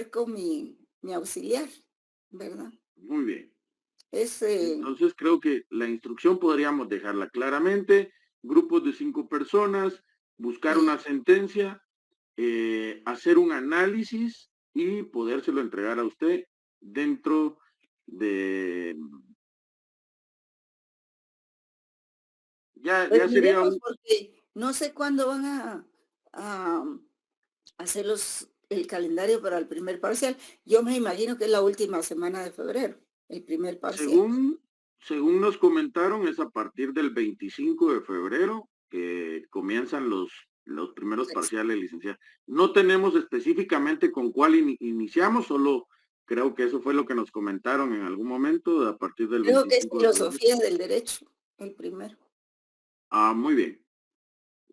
ver con mi auxiliar, ¿verdad? Muy bien. Es, Entonces creo que la instrucción podríamos dejarla claramente, grupos de 5 personas, buscar y una sentencia, hacer un análisis y podérselo entregar a usted dentro de, pues ya sería miremos un, porque no sé cuándo van a hacer el calendario para el primer parcial. Yo me imagino que es la última semana de febrero, el primer parcial. según nos comentaron, es a partir del 25 de febrero que comienzan los primeros Pues, parciales, licenciada. No tenemos específicamente con cuál iniciamos, solo creo que eso fue lo que nos comentaron en algún momento, a partir del creo que es 25 de febrero. filosofía del derecho, el primero. Ah, muy bien.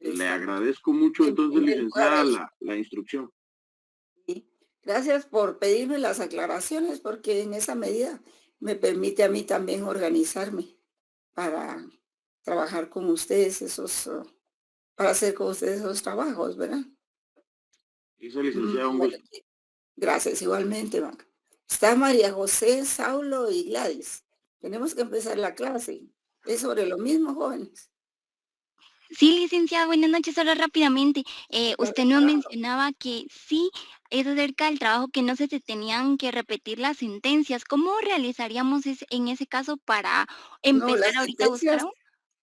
Le Exacto. agradezco mucho En entonces, primer lugar licenciada, ahí. la instrucción. Sí. Gracias por pedirme las aclaraciones, porque en esa medida me permite a mí también organizarme para trabajar con ustedes para hacer con ustedes esos trabajos, ¿verdad? Dice licenciada, un Bueno, gusto. sí, gracias igualmente, Maca. Está María José, Saulo y Gladys. Tenemos que empezar la clase. Es sobre lo mismo, jóvenes. Sí, licenciada, buenas noches. Solo rápidamente, Está usted nos preparado. mencionaba que sí es acerca del trabajo que no se tenían que repetir las sentencias. ¿Cómo realizaríamos en ese caso para No, empezar las ahorita a buscar? sentencias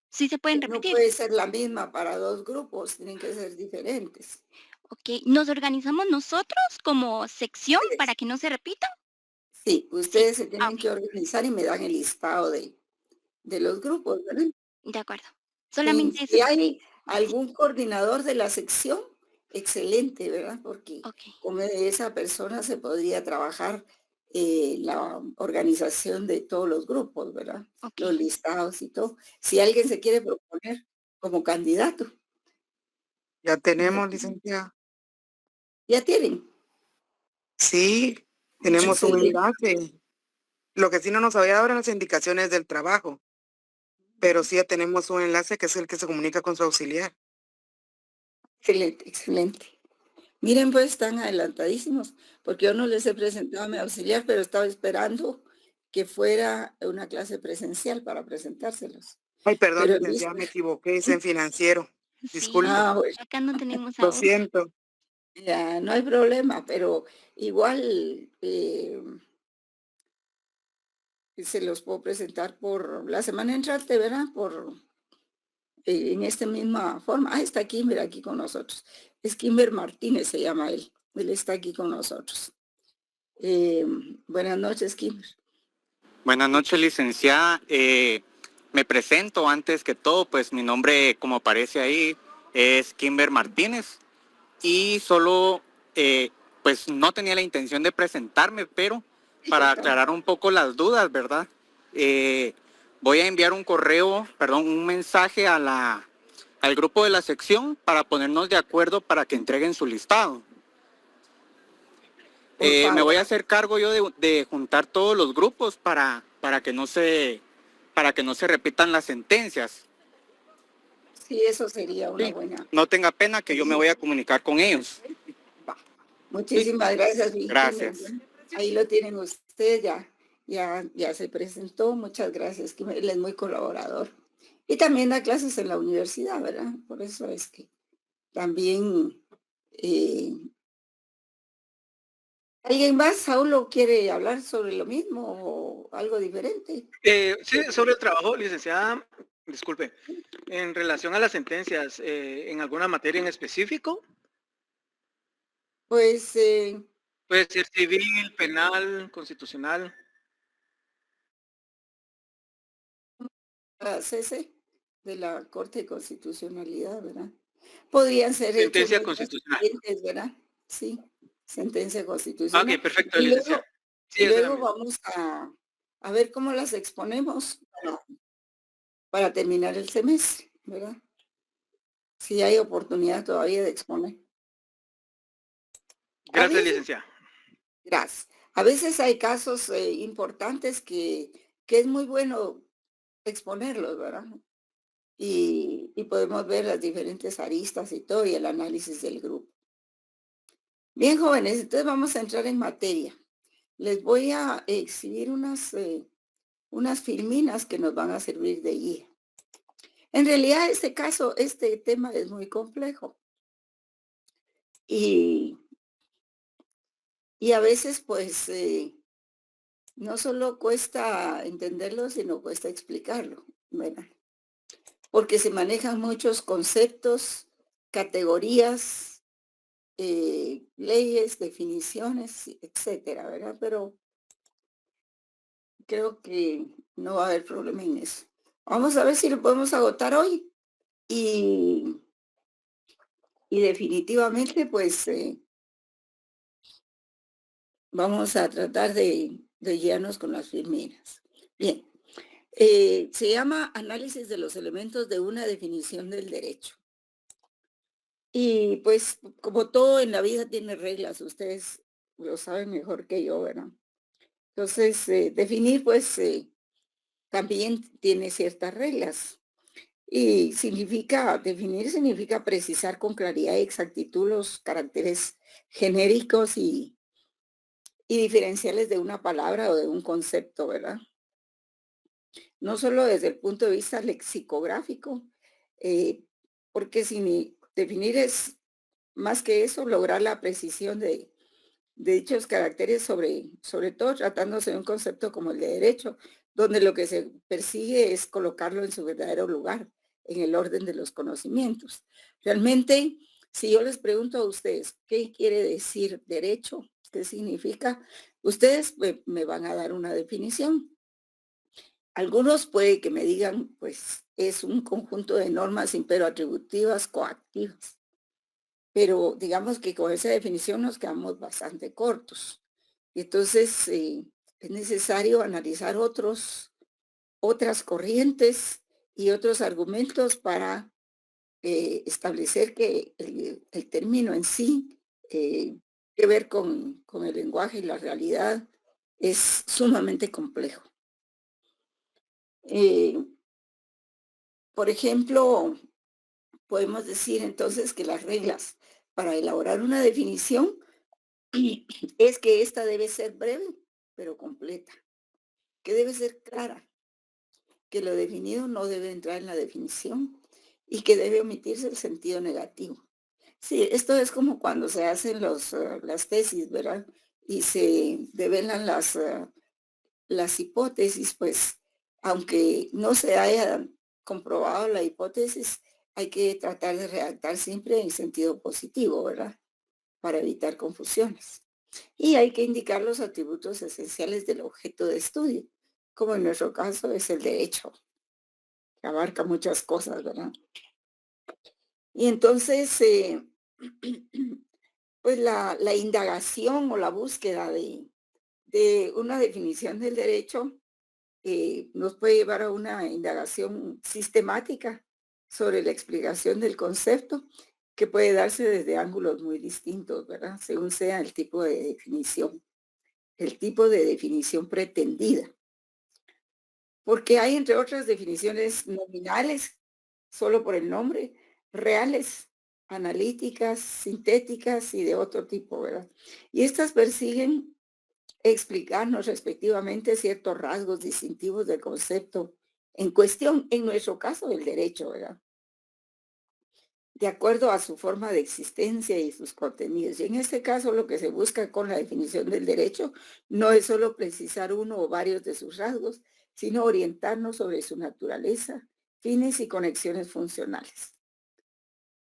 Sí se pueden no repetir. puede ser la misma para dos grupos, tienen que ser diferentes. Ok, ¿nos organizamos nosotros como sección para que no se repita? Sí, Sí. ustedes se Ah, tienen ok, que organizar y me dan el listado de los grupos, ¿verdad? de acuerdo. Sí, Solamente eso. si hay Sí, algún coordinador de la sección, excelente, ¿verdad? Porque ok, con esa persona se podría trabajar la organización de todos los grupos, ¿verdad? ok. Los listados y todo. Si alguien se quiere proponer como candidato, Ya ya, tenemos, licenciada. ya tienen. Sí, tenemos un Excelente. enlace. Lo que sí no nos había dado eran las indicaciones del trabajo, pero sí ya tenemos un enlace que es el que se comunica con su auxiliar. Excelente, excelente. Miren, pues están adelantadísimos, porque yo no les he presentado a mi auxiliar, pero estaba esperando que fuera una clase presencial para presentárselos. Ay, perdón, Pero he licenciada, visto, me equivoqué, es en financiero. Sí, Disculpe, bueno, acá no tenemos lo aún. siento. ya no hay problema, pero igual se los puedo presentar por la semana entrante, ¿verdad? En esta misma forma. Ah, está Kimber aquí con nosotros. Es Kimber Martínez, se llama él. Él está aquí con nosotros. Eh, Buenas noches, Kimber. Buenas noches, licenciada. Me presento antes que todo, pues mi nombre, como aparece ahí, es Kimber Martínez y solo, pues no tenía la intención de presentarme, pero para aclarar un poco las dudas, ¿verdad? Eh, Voy a enviar un correo, perdón, un mensaje al grupo de la sección para ponernos de acuerdo para que entreguen su listado. Por Me voy favor. a hacer cargo yo de juntar todos los grupos para que no se repitan las sentencias. Sí, eso sería una Sí, buena. no tenga pena que yo me voy a comunicar con ellos. Va. Sí, Muchísimas gracias, mi Kimber. gracias. Bueno, ahí lo tienen ustedes, ya se presentó. Muchas gracias, Kimber. Él es muy colaborador. Y también da clases en la universidad, ¿verdad? Por eso es que también eh, ¿alguien más, Saulo, quiere hablar sobre lo mismo o algo diferente? Sí, sobre el trabajo, licenciada, disculpe, en relación a las sentencias, en alguna materia en específico, Pues puede ser civil, penal, constitucional. la CC de la Corte de Constitucionalidad, ¿verdad? Podrían ser hechos Sentencia los dos constitucional. siguientes, ¿verdad? Sí, sentencia Ah, constitucional. ok, perfecto, Y licenciada. luego, Sí, y esa era luego mi duda. vamos a ver cómo las exponemos para terminar el semestre, ¿verdad? Si hay oportunidad todavía de exponer. A Gracias, veces, licenciada. gracias. A veces hay casos importantes que es muy bueno exponerlos, ¿verdad? Y podemos ver las diferentes aristas y todo y el análisis del grupo. Bien, jóvenes, entonces vamos a entrar en materia. Les voy a exhibir unas filminas que nos van a servir de guía. En realidad, este tema es muy complejo y, y a veces, pues, no solo cuesta entenderlo, sino cuesta explicarlo, ¿verdad? Porque se manejan muchos conceptos, categorías, leyes, definiciones, etcétera, ¿verdad? Pero creo que no va a haber problema en eso. Vamos a ver si lo podemos agotar hoy y, y definitivamente, pues, vamos a tratar de guiarnos con las filminas. Bien, se llama análisis de los elementos de una definición del derecho. Y pues como todo en la vida tiene reglas, ustedes lo saben mejor que yo, ¿verdad? Entonces, definir pues también tiene ciertas reglas. Y definir significa precisar con claridad y exactitud los caracteres genéricos y diferenciales de una palabra o de un concepto, ¿verdad? No solo desde el punto de vista lexicográfico, eh, porque definir es más que eso, lograr la precisión de dichos caracteres, sobre todo tratándose de un concepto como el de derecho, donde lo que se persigue es colocarlo en su verdadero lugar, en el orden de los conocimientos. Realmente, si yo les pregunto a ustedes, ¿qué quiere decir derecho? ¿Qué significa? Ustedes me van a dar una definición. Algunos puede que me digan, pues es un conjunto de normas imperativas coactivas, pero digamos que con esa definición nos quedamos bastante cortos. Y entonces es necesario analizar otras corrientes y otros argumentos para establecer que el término en sí, que ver con el lenguaje y la realidad, es sumamente complejo. Eh, por ejemplo, podemos decir entonces que las reglas para elaborar una definición es que esta debe ser breve, pero completa, que debe ser clara, que lo definido no debe entrar en la definición y que debe omitirse el sentido negativo. Sí, esto es como cuando se hacen las tesis, ¿verdad? Y se develan las hipótesis, pues, aunque no se haya comprobado la hipótesis, hay que tratar de redactar siempre en sentido positivo, ¿verdad? Para evitar confusiones. Y hay que indicar los atributos esenciales del objeto de estudio, como en nuestro caso es el derecho, que abarca muchas cosas, ¿verdad? Y entonces, pues la indagación o la búsqueda de una definición del derecho nos puede llevar a una indagación sistemática sobre la explicación del concepto, que puede darse desde ángulos muy distintos, ¿verdad? Según sea el tipo de definición pretendida. Porque hay, entre otras, definiciones nominales, solo por el nombre, reales, analíticas, sintéticas y de otro tipo, ¿verdad? Y estas persiguen explicarnos respectivamente ciertos rasgos distintivos del concepto en cuestión, en nuestro caso, el derecho, ¿verdad? De acuerdo a su forma de existencia y sus contenidos. Y en este caso, lo que se busca con la definición del derecho no es solo precisar uno o varios de sus rasgos, sino orientarnos sobre su naturaleza, fines y conexiones funcionales.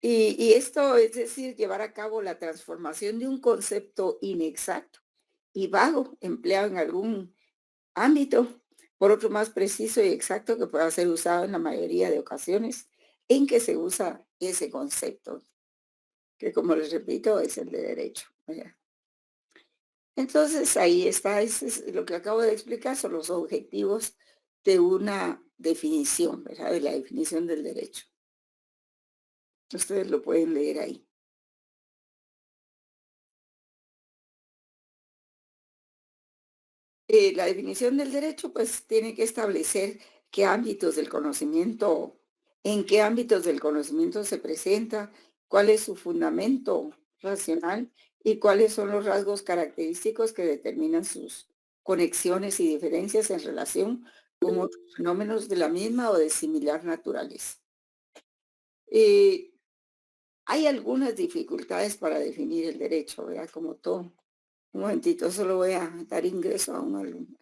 Y esto es decir, llevar a cabo la transformación de un concepto inexacto y vago, empleado en algún ámbito, por otro más preciso y exacto que pueda ser usado en la mayoría de ocasiones en que se usa ese concepto, que como les repito, es el de derecho, ¿verdad? Entonces ahí está, ese es lo que acabo de explicar, son los objetivos de una definición, ¿verdad? De la definición del derecho. Ustedes lo pueden leer ahí. La definición del derecho, pues, tiene que establecer en qué ámbitos del conocimiento se presenta, cuál es su fundamento racional y cuáles son los rasgos característicos que determinan sus conexiones y diferencias en relación con otros fenómenos de la misma o de similar naturaleza. Hay algunas dificultades para definir el derecho, ¿verdad? Como todo. Un momentito, solo voy a dar ingreso a un alumno.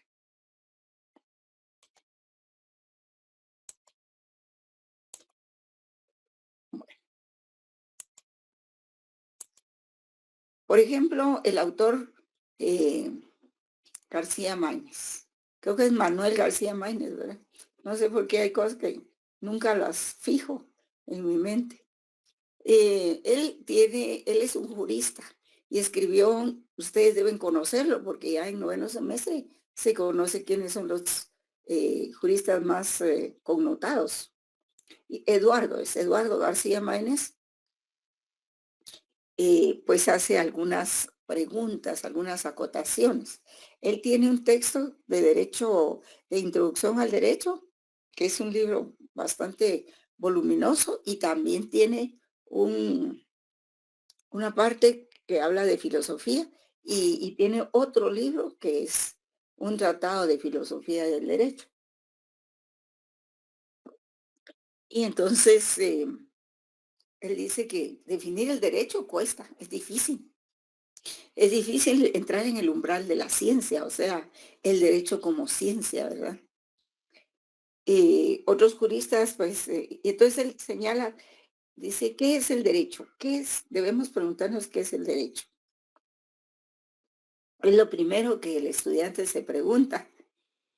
Por ejemplo, el autor García Máñez. Creo que es Manuel García Máñez, ¿verdad? No sé por qué hay cosas que nunca las fijo en mi mente. Él es un jurista y escribió, ustedes deben conocerlo porque ya en noveno semestre se conoce quiénes son los juristas más connotados. Y Eduardo García Máñez, pues hace algunas preguntas, algunas acotaciones. Él tiene un texto de derecho, de introducción al derecho, que es un libro bastante voluminoso y también tiene una parte que habla de filosofía y tiene otro libro que es un tratado de filosofía del derecho. Y entonces él dice que definir el derecho cuesta, es difícil. Es difícil entrar en el umbral de la ciencia, o sea, el derecho como ciencia, ¿verdad? Otros juristas, pues, y entonces él señala, dice, ¿qué es el derecho? ¿Qué es? Debemos preguntarnos qué es el derecho. Es lo primero que el estudiante se pregunta.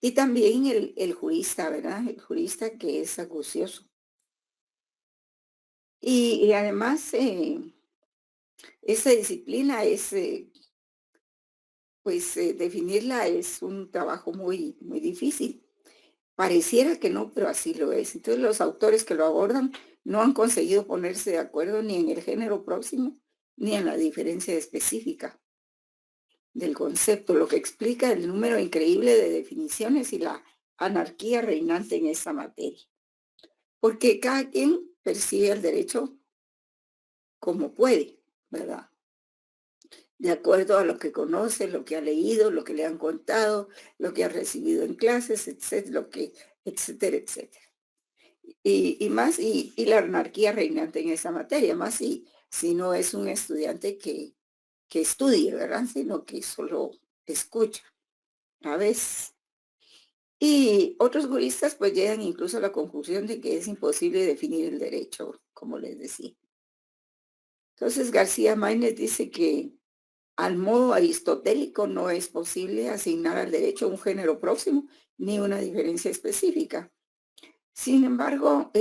Y también el jurista, ¿verdad? El jurista que es acucioso. Y además, esa disciplina es, pues, definirla es un trabajo muy, muy difícil. Pareciera que no, pero así lo es. Entonces los autores que lo abordan no han conseguido ponerse de acuerdo ni en el género próximo ni en la diferencia específica del concepto, lo que explica el número increíble de definiciones y la anarquía reinante en esta materia. Porque cada quien percibe el derecho como puede, ¿verdad? De acuerdo a lo que conoce, lo que ha leído, lo que le han contado, lo que ha recibido en clases, etcétera, etcétera, etcétera. Y la anarquía reinante en esa materia, más si no es un estudiante que estudie, ¿verdad? Sino que solo escucha a veces. Y otros juristas pues llegan incluso a la conclusión de que es imposible definir el derecho, como les decía. Entonces García Máñez dice que al modo aristotélico no es posible asignar al derecho un género próximo ni una diferencia específica. Sin embargo,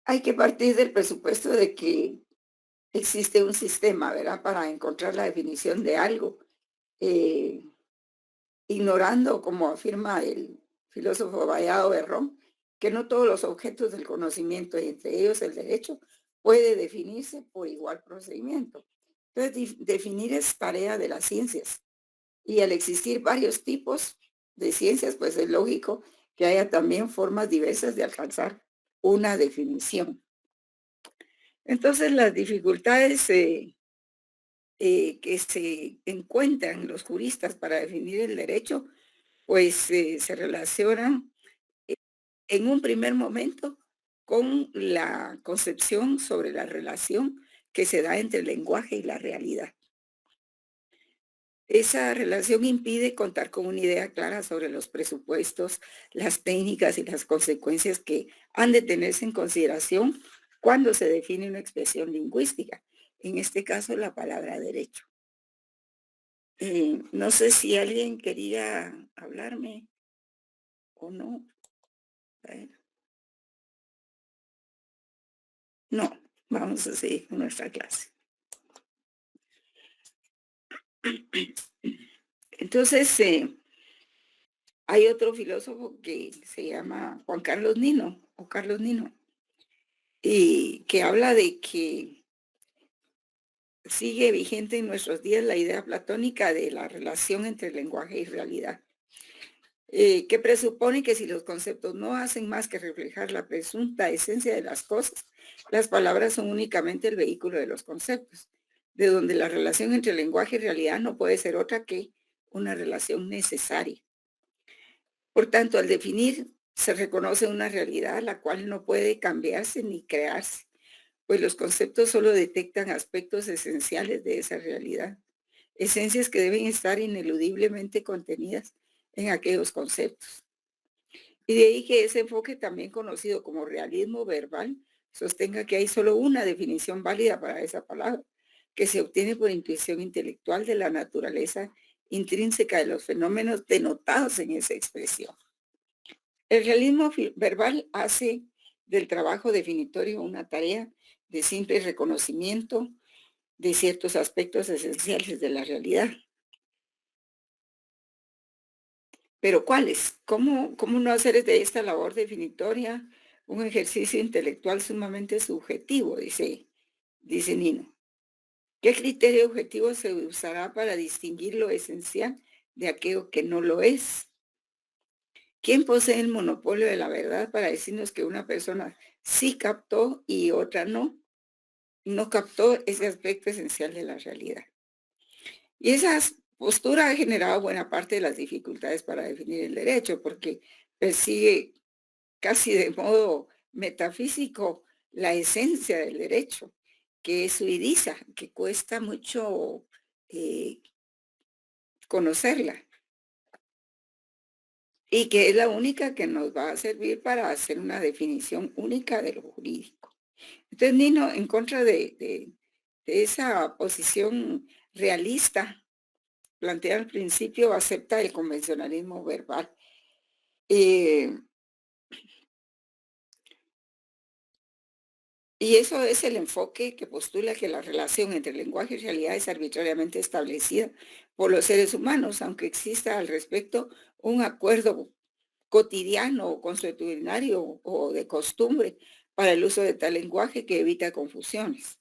hay que partir del presupuesto de que existe un sistema, ¿verdad? Para encontrar la definición de algo, eh, ignorando, como afirma el filósofo Vallado Berrón, que no todos los objetos del conocimiento, y entre ellos el derecho, puede definirse por igual procedimiento. Entonces, definir es tarea de las ciencias. Y al existir varios tipos de ciencias, pues es lógico que haya también formas diversas de alcanzar una definición. Entonces, las dificultades que se encuentran los juristas para definir el derecho, pues se relacionan en un primer momento con la concepción sobre la relación que se da entre el lenguaje y la realidad. Esa relación impide contar con una idea clara sobre los presupuestos, las técnicas y las consecuencias que han de tenerse en consideración cuando se define una expresión lingüística, en este caso la palabra derecho. No sé si alguien quería hablarme o no. A ver. No, vamos a seguir con nuestra clase. Entonces, hay otro filósofo que se llama Juan Carlos Nino, o Carlos Nino, y que habla de que sigue vigente en nuestros días la idea platónica de la relación entre lenguaje y realidad. que presupone que si los conceptos no hacen más que reflejar la presunta esencia de las cosas, las palabras son únicamente el vehículo de los conceptos, de donde la relación entre lenguaje y realidad no puede ser otra que una relación necesaria. Por tanto, al definir, se reconoce una realidad la cual no puede cambiarse ni crearse, pues los conceptos solo detectan aspectos esenciales de esa realidad, esencias que deben estar ineludiblemente contenidas en aquellos conceptos. Y de ahí que ese enfoque, también conocido como realismo verbal, sostenga que hay solo una definición válida para esa palabra, que se obtiene por intuición intelectual de la naturaleza intrínseca de los fenómenos denotados en esa expresión. El realismo verbal hace del trabajo definitorio una tarea de simple reconocimiento de ciertos aspectos esenciales de la realidad. Pero ¿cuáles? ¿Cómo no hacer de esta labor definitoria un ejercicio intelectual sumamente subjetivo? Dice Nino. ¿Qué criterio objetivo se usará para distinguir lo esencial de aquello que no lo es? ¿Quién posee el monopolio de la verdad para decirnos que una persona sí captó y otra no? No captó ese aspecto esencial de la realidad. Y esa postura ha generado buena parte de las dificultades para definir el derecho, porque persigue casi de modo metafísico la esencia del derecho, que es suidiza, que cuesta mucho conocerla y que es la única que nos va a servir para hacer una definición única de lo jurídico. Entonces, Nino, en contra de esa posición realista planteada al principio, acepta el convencionalismo verbal. Y eso es el enfoque que postula que la relación entre lenguaje y realidad es arbitrariamente establecida por los seres humanos, aunque exista al respecto un acuerdo cotidiano o consuetudinario o de costumbre para el uso de tal lenguaje que evita confusiones.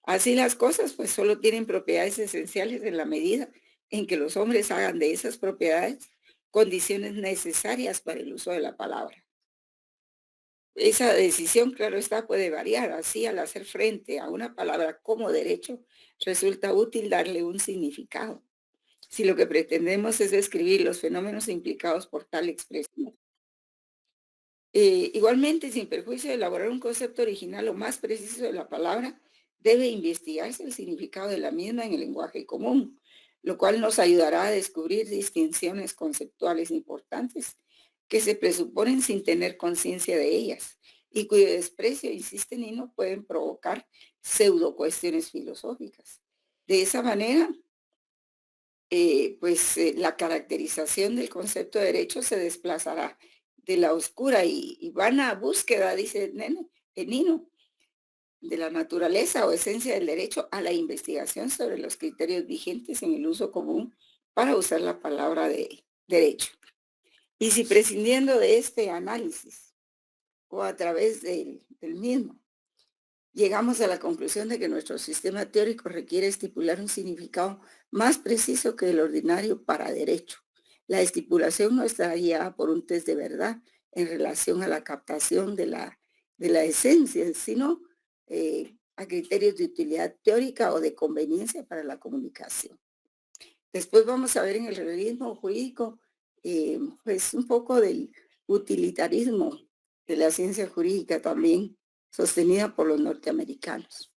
Así las cosas pues solo tienen propiedades esenciales en la medida en que los hombres hagan de esas propiedades condiciones necesarias para el uso de la palabra. Esa decisión, claro está, puede variar. Así, al hacer frente a una palabra como derecho, resulta útil darle un significado. Si lo que pretendemos es describir los fenómenos implicados por tal expresión. Igualmente, sin perjuicio de elaborar un concepto original o más preciso de la palabra, debe investigarse el significado de la misma en el lenguaje común, lo cual nos ayudará a descubrir distinciones conceptuales importantes que se presuponen sin tener conciencia de ellas y cuyo desprecio, insiste Nino, pueden provocar pseudo cuestiones filosóficas. De esa manera, la caracterización del concepto de derecho se desplazará de la oscura y vana búsqueda, dice Nino, de la naturaleza o esencia del derecho a la investigación sobre los criterios vigentes en el uso común para usar la palabra de derecho. Y si prescindiendo de este análisis o a través del mismo, llegamos a la conclusión de que nuestro sistema teórico requiere estipular un significado más preciso que el ordinario para derecho. La estipulación no está guiada por un test de verdad en relación a la captación de la esencia, sino a criterios de utilidad teórica o de conveniencia para la comunicación. Después vamos a ver en el realismo jurídico pues un poco del utilitarismo de la ciencia jurídica también sostenida por los norteamericanos.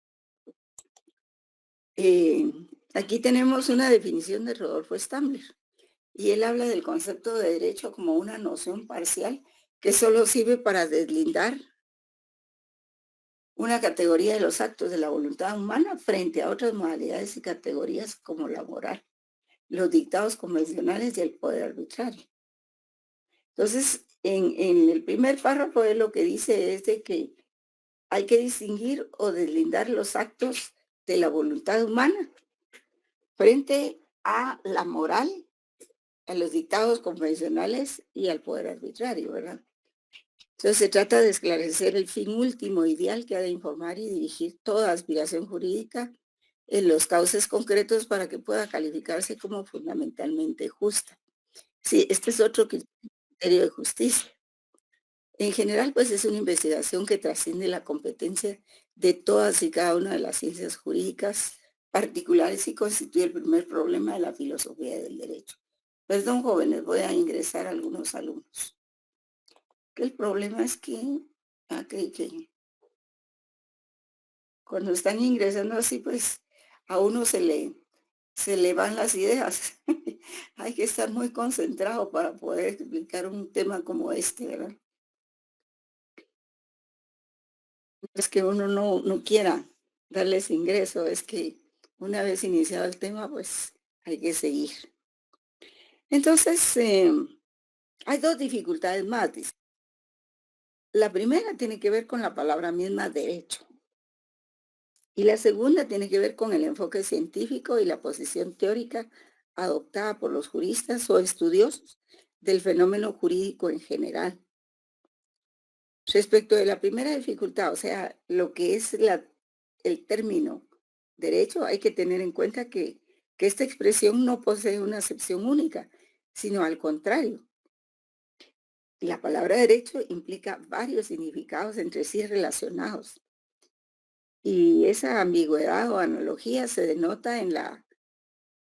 Aquí tenemos una definición de Rodolfo Stambler y él habla del concepto de derecho como una noción parcial que solo sirve para deslindar una categoría de los actos de la voluntad humana frente a otras modalidades y categorías como la moral, los dictados convencionales y el poder arbitrario. Entonces, en el primer párrafo él lo que dice es de que hay que distinguir o deslindar los actos de la voluntad humana frente a la moral, a los dictados convencionales y al poder arbitrario, ¿verdad? Entonces se trata de esclarecer el fin último ideal que ha de informar y dirigir toda aspiración jurídica en los cauces concretos para que pueda calificarse como fundamentalmente justa. Sí, este es otro criterio de justicia. En general, pues es una investigación que trasciende la competencia de todas y cada una de las ciencias jurídicas particulares y constituye el primer problema de la filosofía del derecho. Perdón, jóvenes, voy a ingresar a algunos alumnos. El problema es que, creí que cuando están ingresando así, pues a uno se le van las ideas. Hay que estar muy concentrado para poder explicar un tema como este, ¿verdad? No es que uno no quiera darles ingreso, es que una vez iniciado el tema, pues hay que seguir. Entonces, hay dos dificultades más, dice. La primera tiene que ver con la palabra misma derecho. Y la segunda tiene que ver con el enfoque científico y la posición teórica adoptada por los juristas o estudiosos del fenómeno jurídico en general. Respecto de la primera dificultad, o sea, lo que es el término derecho, hay que tener en cuenta que esta expresión no posee una acepción única, sino al contrario. La palabra derecho implica varios significados entre sí relacionados. Y esa ambigüedad o analogía se denota en la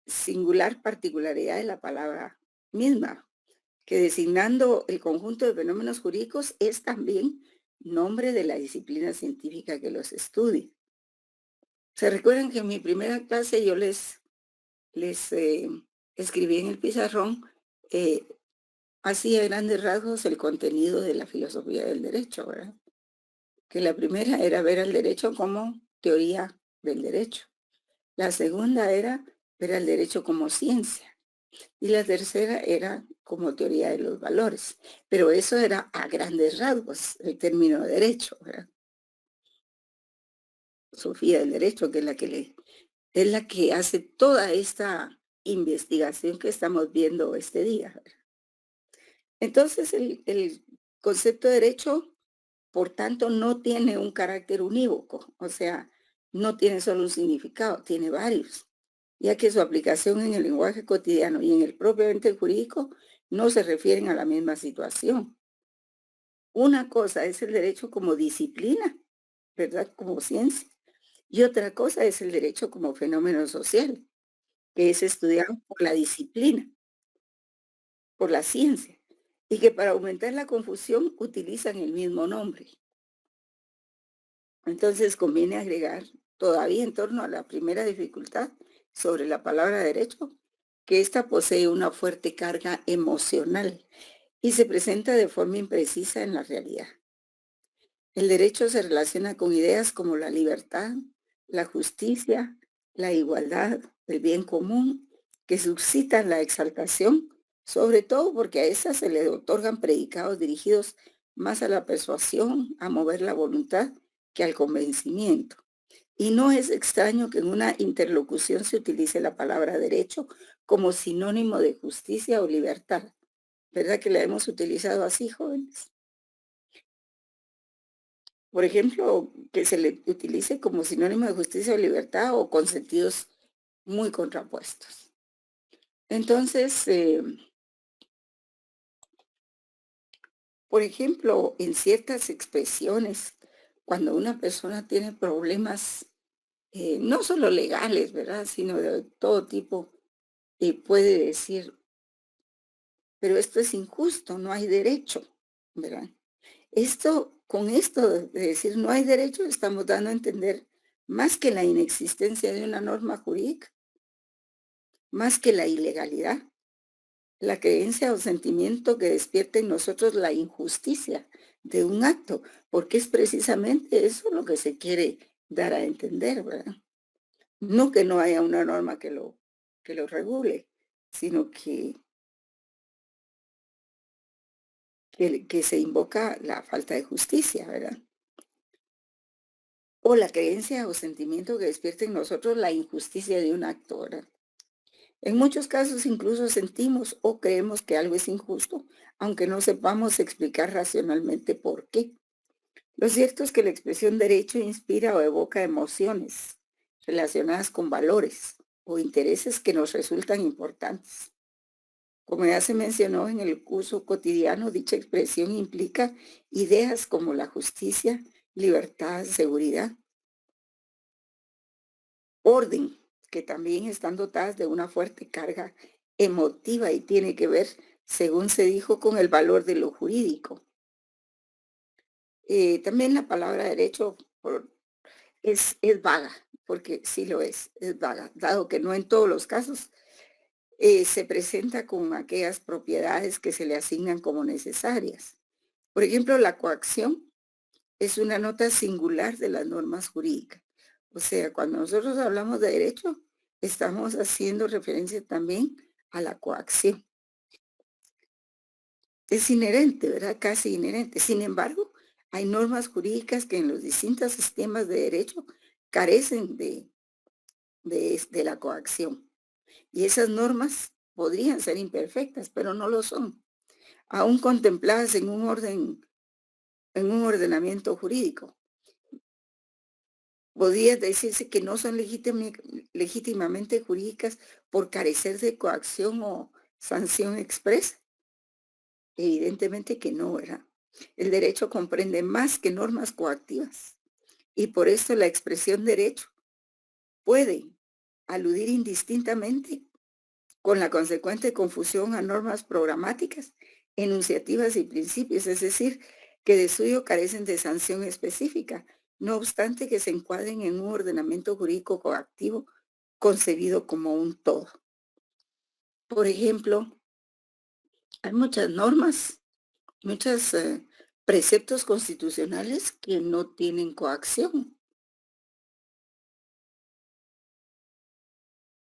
singular particularidad de la palabra misma, que designando el conjunto de fenómenos jurídicos es también nombre de la disciplina científica que los estudia. ¿Se recuerdan que en mi primera clase yo les escribí en el pizarrón eh, así a grandes rasgos el contenido de la filosofía del derecho, ¿verdad? Que la primera era ver al derecho como teoría del derecho. La segunda era ver al derecho como ciencia. Y la tercera era como teoría de los valores. Pero eso era a grandes rasgos el término derecho, ¿verdad? Sofía del derecho, que es la que hace toda esta investigación que estamos viendo este día, ¿verdad? Entonces, el concepto de derecho, por tanto, no tiene un carácter unívoco, o sea, no tiene solo un significado, tiene varios, ya que su aplicación en el lenguaje cotidiano y en el propiamente jurídico no se refieren a la misma situación. Una cosa es el derecho como disciplina, ¿verdad? Como ciencia. Y otra cosa es el derecho como fenómeno social, que es estudiado por la disciplina, por la ciencia, y que para aumentar la confusión utilizan el mismo nombre. Entonces conviene agregar todavía en torno a la primera dificultad sobre la palabra derecho, que ésta posee una fuerte carga emocional y se presenta de forma imprecisa en la realidad. El derecho se relaciona con ideas como la libertad, la justicia, la igualdad, el bien común, que suscitan la exaltación, sobre todo porque a esas se le otorgan predicados dirigidos más a la persuasión, a mover la voluntad, que al convencimiento. Y no es extraño que en una interlocución se utilice la palabra derecho como sinónimo de justicia o libertad. ¿Verdad que la hemos utilizado así, jóvenes? Por ejemplo, que se le utilice como sinónimo de justicia o libertad o con sentidos muy contrapuestos. Entonces, por ejemplo, en ciertas expresiones, cuando una persona tiene problemas, no solo legales, ¿verdad? Sino de todo tipo, puede decir, pero esto es injusto, no hay derecho, ¿verdad? Con esto de decir no hay derecho, estamos dando a entender más que la inexistencia de una norma jurídica, más que la ilegalidad, la creencia o sentimiento que despierta en nosotros la injusticia de un acto, porque es precisamente eso lo que se quiere dar a entender, ¿verdad? No que no haya una norma que lo regule, sino que se invoca la falta de justicia, ¿verdad? O la creencia o sentimiento que despierta en nosotros la injusticia de un acto, ¿verdad? En muchos casos incluso sentimos o creemos que algo es injusto, aunque no sepamos explicar racionalmente por qué. Lo cierto es que la expresión derecho inspira o evoca emociones relacionadas con valores o intereses que nos resultan importantes. Como ya se mencionó en el curso cotidiano, dicha expresión implica ideas como la justicia, libertad, seguridad, orden, que también están dotadas de una fuerte carga emotiva y tiene que ver, según se dijo, con el valor de lo jurídico. También la palabra derecho es vaga, porque sí lo es vaga, dado que no en todos los casos se presenta con aquellas propiedades que se le asignan como necesarias. Por ejemplo, la coacción es una nota singular de las normas jurídicas. O sea, cuando nosotros hablamos de derecho, estamos haciendo referencia también a la coacción. Es inherente, ¿verdad? Casi inherente. Sin embargo, hay normas jurídicas que en los distintos sistemas de derecho carecen de la coacción. Y esas normas podrían ser imperfectas, pero no lo son, aún contempladas en un ordenamiento jurídico. Podría decirse que no son legítimamente jurídicas por carecer de coacción o sanción expresa. Evidentemente que no, ¿verdad? El derecho comprende más que normas coactivas y por eso la expresión derecho puede aludir indistintamente con la consecuente confusión a normas programáticas, enunciativas y principios, es decir, que de suyo carecen de sanción específica, no obstante que se encuadren en un ordenamiento jurídico coactivo concebido como un todo. Por ejemplo, hay muchas normas, muchos preceptos constitucionales que no tienen coacción.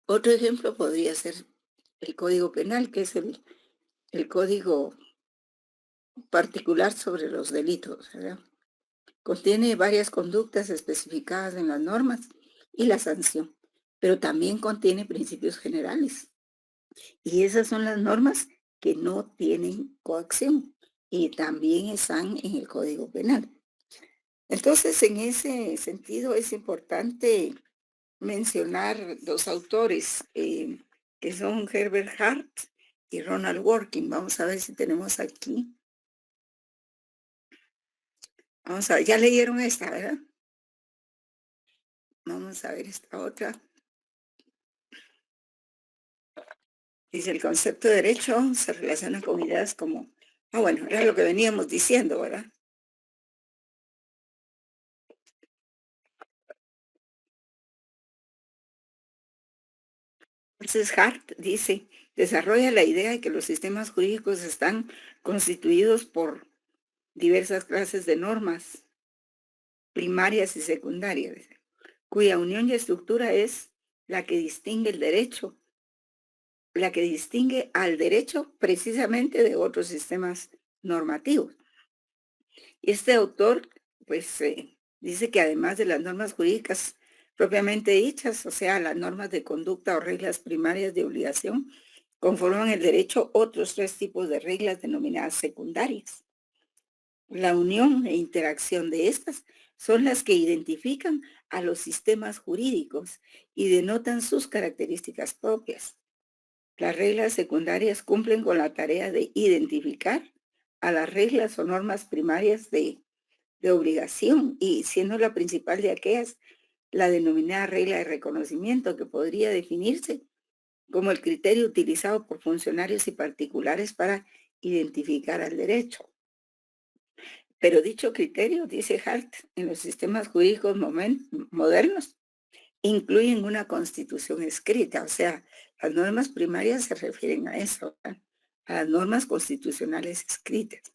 Otro ejemplo podría ser el Código Penal, que es el código particular sobre los delitos, ¿verdad? Contiene varias conductas especificadas en las normas y la sanción, pero también contiene principios generales. Y esas son las normas que no tienen coacción y también están en el Código Penal. Entonces, en ese sentido, es importante mencionar dos autores que son Herbert Hart y Ronald Working. Vamos a ver si tenemos aquí. Vamos a ver, ya leyeron esta, ¿verdad? Vamos a ver esta otra. Dice, el concepto de derecho se relaciona con ideas como, bueno, era lo que veníamos diciendo, ¿verdad? Entonces Hart dice, desarrolla la idea de que los sistemas jurídicos están constituidos por diversas clases de normas primarias y secundarias, cuya unión y estructura es la que distingue el derecho, la que distingue al derecho precisamente de otros sistemas normativos. Y este autor, pues, dice que además de las normas jurídicas propiamente dichas, o sea, las normas de conducta o reglas primarias de obligación, conforman el derecho otros tres tipos de reglas denominadas secundarias. La unión e interacción de estas son las que identifican a los sistemas jurídicos y denotan sus características propias. Las reglas secundarias cumplen con la tarea de identificar a las reglas o normas primarias de obligación y siendo la principal de aquellas la denominada regla de reconocimiento, que podría definirse como el criterio utilizado por funcionarios y particulares para identificar al derecho. Pero dicho criterio, dice Hart, en los sistemas jurídicos modernos, incluyen una constitución escrita, o sea, las normas primarias se refieren a eso, ¿verdad? A las normas constitucionales escritas.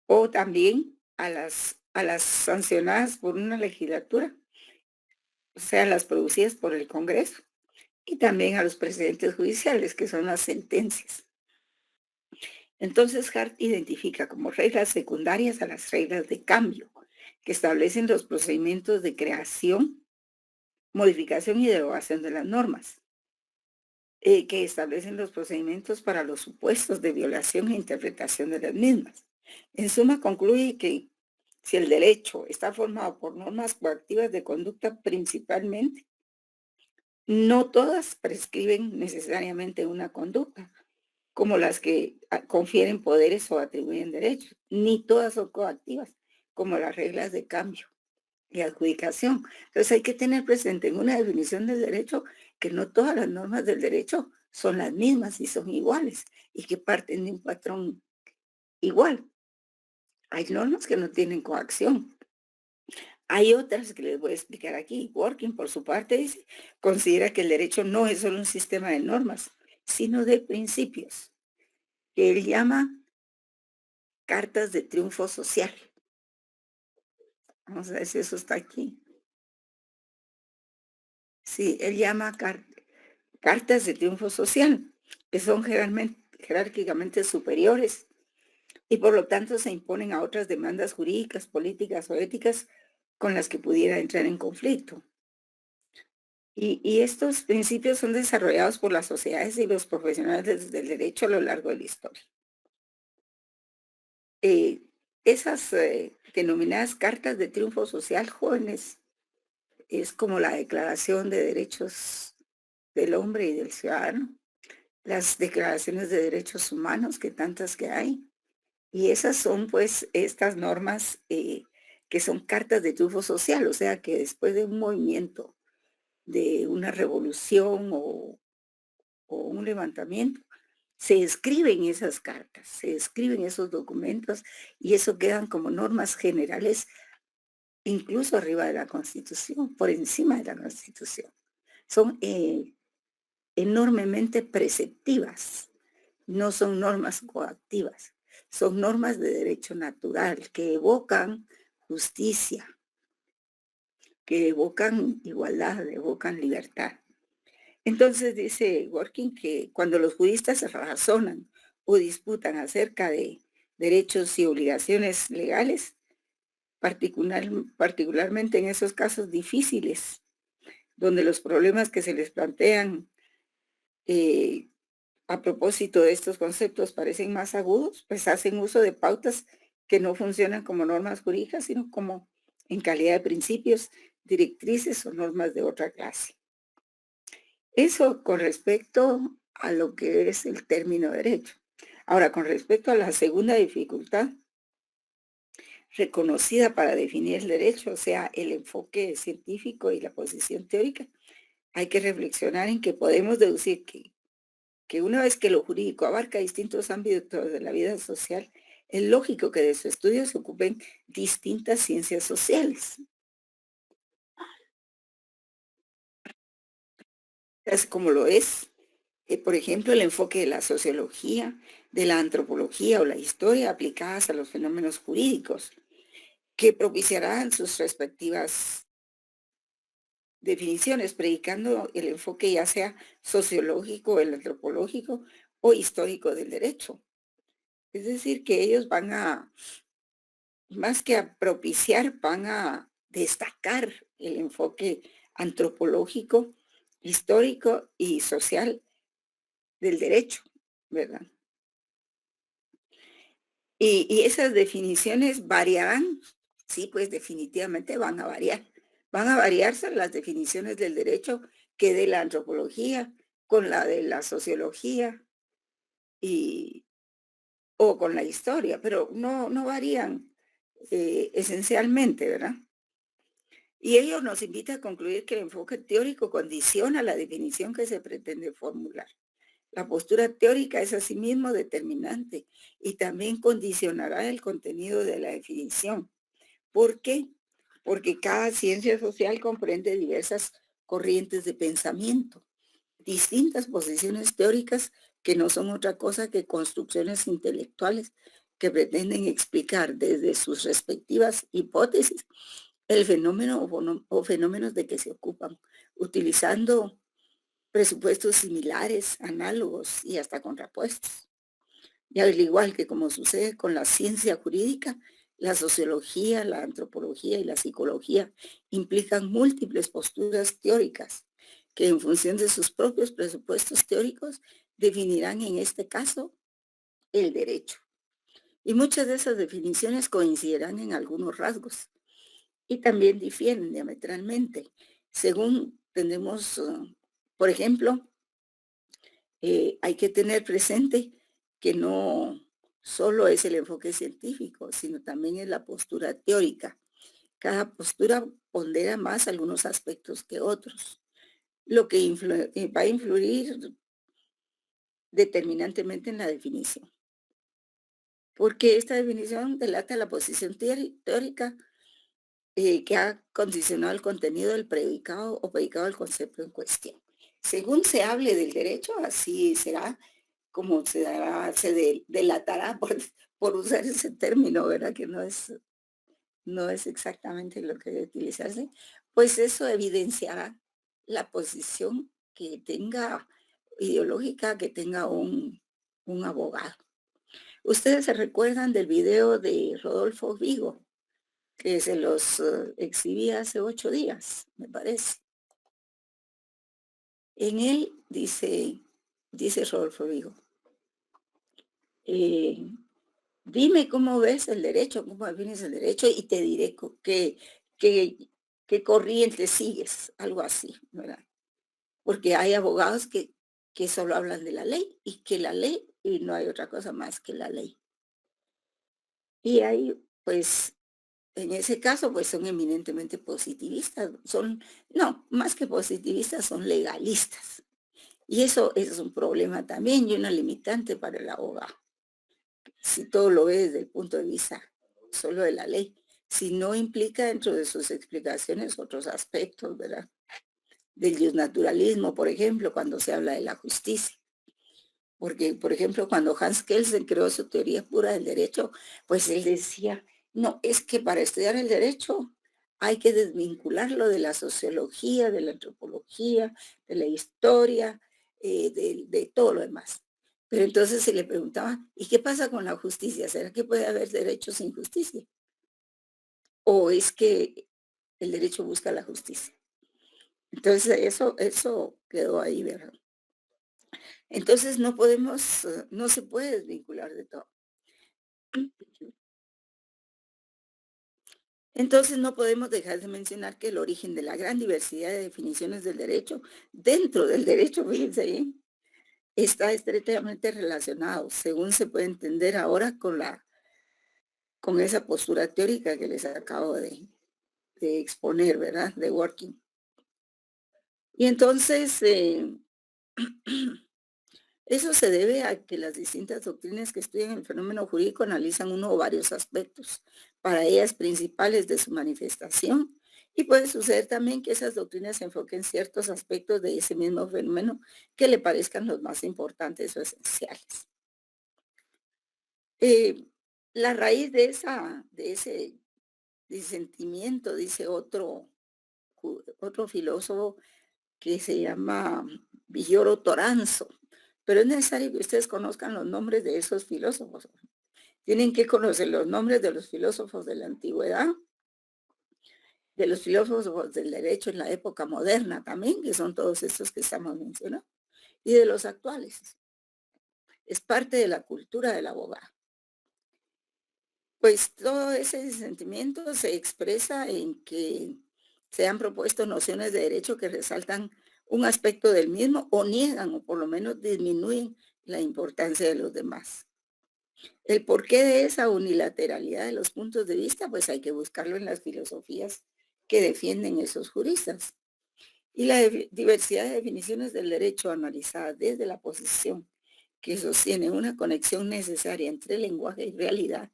O también a las sancionadas por una legislatura, o sea, las producidas por el Congreso, y también a los precedentes judiciales, que son las sentencias. Entonces, Hart identifica como reglas secundarias a las reglas de cambio, que establecen los procedimientos de creación, modificación y derogación de las normas, que establecen los procedimientos para los supuestos de violación e interpretación de las mismas. En suma, concluye que si el derecho está formado por normas coactivas de conducta principalmente, no todas prescriben necesariamente una conducta, como las que confieren poderes o atribuyen derechos, ni todas son coactivas, como las reglas de cambio y adjudicación. Entonces hay que tener presente en una definición del derecho que no todas las normas del derecho son las mismas y son iguales y que parten de un patrón igual. Hay normas que no tienen coacción. Hay otras que les voy a explicar aquí. Working, por su parte, dice, considera que el derecho no es solo un sistema de normas, sino de principios, que él llama cartas de triunfo social. Vamos a ver si eso está aquí. Sí, él llama cartas de triunfo social, que son jerárquicamente superiores y por lo tanto se imponen a otras demandas jurídicas, políticas o éticas con las que pudiera entrar en conflicto. Y estos principios son desarrollados por las sociedades y los profesionales del derecho a lo largo de la historia. Esas denominadas cartas de triunfo social jóvenes es como la Declaración de Derechos del Hombre y del Ciudadano, las declaraciones de derechos humanos, que tantas que hay. Y esas son pues estas normas que son cartas de triunfo social, o sea que después de un movimiento, de una revolución o un levantamiento, se escriben esas cartas, se escriben esos documentos y eso quedan como normas generales, incluso arriba de la Constitución, por encima de la Constitución. Son enormemente preceptivas, no son normas coactivas, son normas de derecho natural que evocan justicia, que evocan igualdad, evocan libertad. Entonces dice Working que cuando los juristas razonan o disputan acerca de derechos y obligaciones legales, particularmente en esos casos difíciles, donde los problemas que se les plantean a propósito de estos conceptos parecen más agudos, pues hacen uso de pautas que no funcionan como normas jurídicas, sino como en calidad de principios, directrices o normas de otra clase. Eso con respecto a lo que es el término derecho. Ahora, con respecto a la segunda dificultad reconocida para definir el derecho, o sea, el enfoque científico y la posición teórica, hay que reflexionar en que podemos deducir que una vez que lo jurídico abarca distintos ámbitos de la vida social, es lógico que de su estudio se ocupen distintas ciencias sociales. Es como lo es, por ejemplo, el enfoque de la sociología, de la antropología o la historia aplicadas a los fenómenos jurídicos, que propiciarán sus respectivas definiciones, predicando el enfoque ya sea sociológico, el antropológico o histórico del derecho. Es decir, que ellos van a, más que a propiciar, van a destacar el enfoque antropológico, histórico y social del derecho, ¿verdad? Y esas definiciones variarán, sí, pues definitivamente van a variar. Van a variarse las definiciones del derecho que de la antropología con la de la sociología o con la historia, pero no varían esencialmente, ¿verdad? Y ello nos invita a concluir que el enfoque teórico condiciona la definición que se pretende formular. La postura teórica es asimismo determinante y también condicionará el contenido de la definición. ¿Por qué? Porque cada ciencia social comprende diversas corrientes de pensamiento, distintas posiciones teóricas que no son otra cosa que construcciones intelectuales que pretenden explicar desde sus respectivas hipótesis el fenómeno o fenómenos de que se ocupan, utilizando presupuestos similares, análogos y hasta contrapuestos. Y al igual que como sucede con la ciencia jurídica, la sociología, la antropología y la psicología implican múltiples posturas teóricas que en función de sus propios presupuestos teóricos definirán en este caso el derecho. Y muchas de esas definiciones coincidirán en algunos rasgos y también difieren diametralmente. Según tenemos, por ejemplo, hay que tener presente que no solo es el enfoque científico, sino también es la postura teórica. Cada postura pondera más algunos aspectos que otros, lo que va a influir determinantemente en la definición, porque esta definición delata la posición teórica que ha condicionado el contenido del predicado o predicado del concepto en cuestión. Según se hable del derecho, así será como se dará, delatará por usar ese término, ¿verdad? Que no es exactamente lo que debe utilizarse, pues eso evidenciará la posición que tenga ideológica, que tenga un abogado. Ustedes se recuerdan del video de Rodolfo Vigo, que se los exhibí hace 8 días, me parece. En él dice Rodolfo Vigo, dime cómo ves el derecho, cómo defines el derecho y te diré qué corriente sigues, algo así, ¿verdad? Porque hay abogados que solo hablan de la ley y que la ley y no hay otra cosa más que la ley. Y ahí, pues, en ese caso, pues son eminentemente positivistas, no, más que positivistas, son legalistas. Y eso es un problema también y una limitante para el abogado. Si todo lo ve desde el punto de vista solo de la ley, si no implica dentro de sus explicaciones otros aspectos, ¿verdad? Del justnaturalismo, por ejemplo, cuando se habla de la justicia. Porque, por ejemplo, cuando Hans Kelsen creó su teoría pura del derecho, pues él decía, no, es que para estudiar el derecho hay que desvincularlo de la sociología, de la antropología, de la historia, de todo lo demás. Pero entonces se le preguntaba, ¿y qué pasa con la justicia? ¿Será que puede haber derecho sin justicia? ¿O es que el derecho busca la justicia? Entonces eso quedó ahí, ¿verdad? Entonces no se puede desvincular de todo. Entonces no podemos dejar de mencionar que el origen de la gran diversidad de definiciones del derecho, dentro del derecho, fíjense bien, está estrechamente relacionado, según se puede entender ahora con esa postura teórica que les acabo de exponer, ¿verdad? De Working. Y entonces, eso se debe a que las distintas doctrinas que estudian el fenómeno jurídico analizan uno o varios aspectos, para ellas principales de su manifestación, y puede suceder también que esas doctrinas se enfoquen ciertos aspectos de ese mismo fenómeno que le parezcan los más importantes o esenciales. La raíz de ese disentimiento, dice otro filósofo que se llama Villoro Toranzo, pero es necesario que ustedes conozcan los nombres de esos filósofos. Tienen que conocer los nombres de los filósofos de la antigüedad, de los filósofos del derecho en la época moderna también, que son todos estos que estamos mencionando, y de los actuales. Es parte de la cultura del abogado. Pues todo ese sentimiento se expresa en que se han propuesto nociones de derecho que resaltan un aspecto del mismo o niegan o por lo menos disminuyen la importancia de los demás. El porqué de esa unilateralidad de los puntos de vista, pues hay que buscarlo en las filosofías que defienden esos juristas. Y la diversidad de definiciones del derecho analizada desde la posición que sostiene una conexión necesaria entre lenguaje y realidad,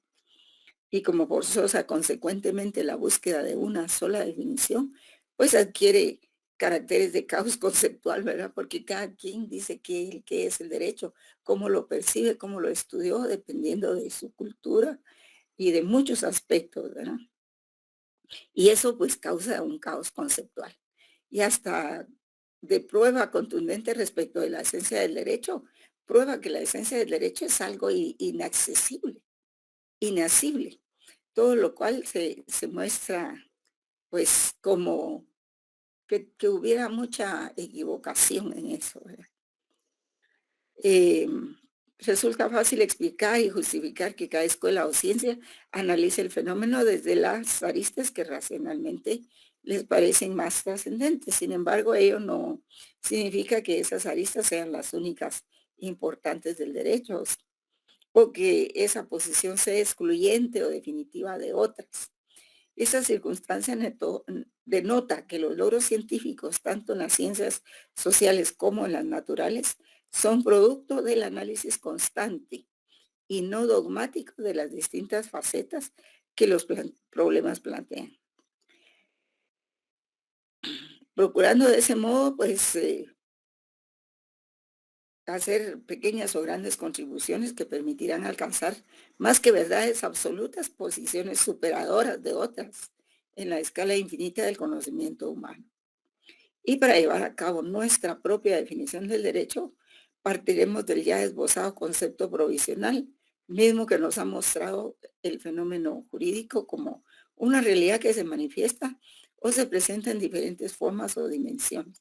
y como forzosa consecuentemente la búsqueda de una sola definición, pues adquiere caracteres de caos conceptual, ¿verdad? Porque cada quien dice qué es el derecho, cómo lo percibe, cómo lo estudió, dependiendo de su cultura y de muchos aspectos, ¿verdad? Y eso pues causa un caos conceptual. Y hasta de prueba contundente respecto de la esencia del derecho, prueba que la esencia del derecho es algo inaccesible, inasible, todo lo cual se muestra pues como que hubiera mucha equivocación en eso, ¿verdad? Resulta fácil explicar y justificar que cada escuela o ciencia analice el fenómeno desde las aristas que racionalmente les parecen más trascendentes. Sin embargo, ello no significa que esas aristas sean las únicas importantes del derecho. o que esa posición sea excluyente o definitiva de otras. Esa circunstancia denota que los logros científicos, tanto en las ciencias sociales como en las naturales, son producto del análisis constante y no dogmático de las distintas facetas que los problemas plantean. Procurando de ese modo, pues, hacer pequeñas o grandes contribuciones que permitirán alcanzar más que verdades absolutas, posiciones superadoras de otras en la escala infinita del conocimiento humano. Y para llevar a cabo nuestra propia definición del derecho, partiremos del ya esbozado concepto provisional, mismo que nos ha mostrado el fenómeno jurídico como una realidad que se manifiesta o se presenta en diferentes formas o dimensiones,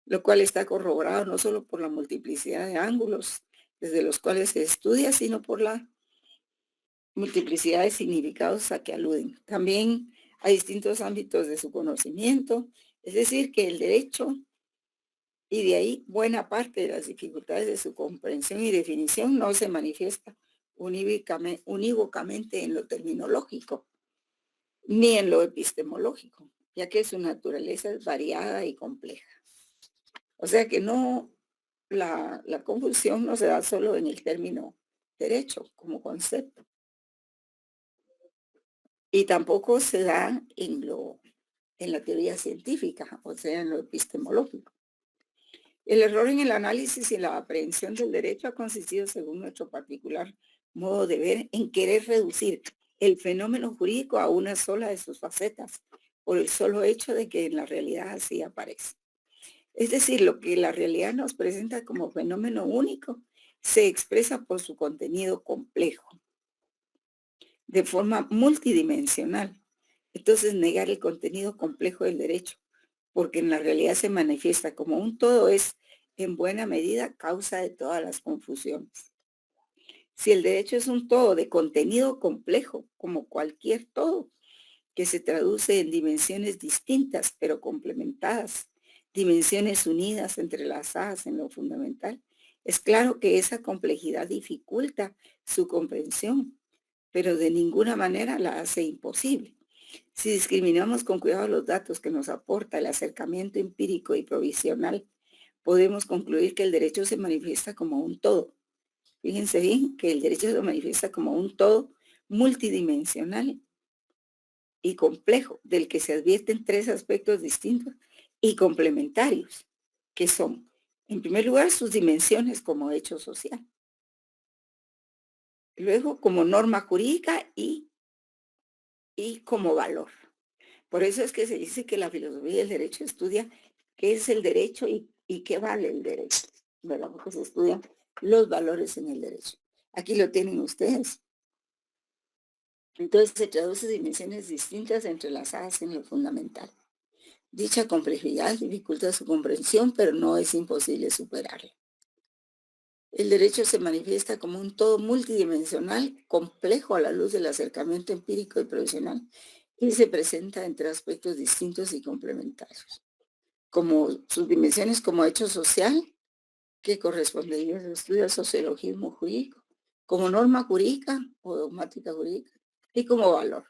lo cual está corroborado no solo por la multiplicidad de ángulos desde los cuales se estudia, sino por la multiplicidad de significados a que aluden. También a distintos ámbitos de su conocimiento, es decir, que el derecho, y de ahí buena parte de las dificultades de su comprensión y definición, no se manifiesta unívocamente en lo terminológico, ni en lo epistemológico, ya que su naturaleza es variada y compleja. O sea que no, la confusión no se da solo en el término derecho como concepto, y tampoco se da en la teoría científica, o sea, en lo epistemológico. El error en el análisis y la aprehensión del derecho ha consistido, según nuestro particular modo de ver, en querer reducir el fenómeno jurídico a una sola de sus facetas, por el solo hecho de que en la realidad así aparece. Es decir, lo que la realidad nos presenta como fenómeno único se expresa por su contenido complejo, de forma multidimensional. Entonces, negar el contenido complejo del derecho, porque en la realidad se manifiesta como un todo, es en buena medida causa de todas las confusiones. Si el derecho es un todo de contenido complejo, como cualquier todo, que se traduce en dimensiones distintas pero complementadas, dimensiones unidas, entrelazadas en lo fundamental, es claro que esa complejidad dificulta su comprensión, pero de ninguna manera la hace imposible. Si discriminamos con cuidado los datos que nos aporta el acercamiento empírico y provisional, podemos concluir que el derecho se manifiesta como un todo. Fíjense bien que el derecho se manifiesta como un todo multidimensional y complejo, del que se advierten tres aspectos distintos y complementarios, que son, en primer lugar, sus dimensiones como hecho social, luego como norma jurídica y como valor. Por eso es que se dice que la filosofía del derecho estudia qué es el derecho y qué vale el derecho, ¿verdad? Porque se estudian los valores en el derecho. Aquí lo tienen ustedes. Entonces se traduce dimensiones distintas entrelazadas en lo fundamental. Dicha complejidad dificulta su comprensión, pero no es imposible superarla. El derecho se manifiesta como un todo multidimensional, complejo a la luz del acercamiento empírico y provisional, y se presenta entre aspectos distintos y complementarios, como sus dimensiones como hecho social, que correspondería al estudio del sociologismo jurídico, como norma jurídica o dogmática jurídica, y como valor.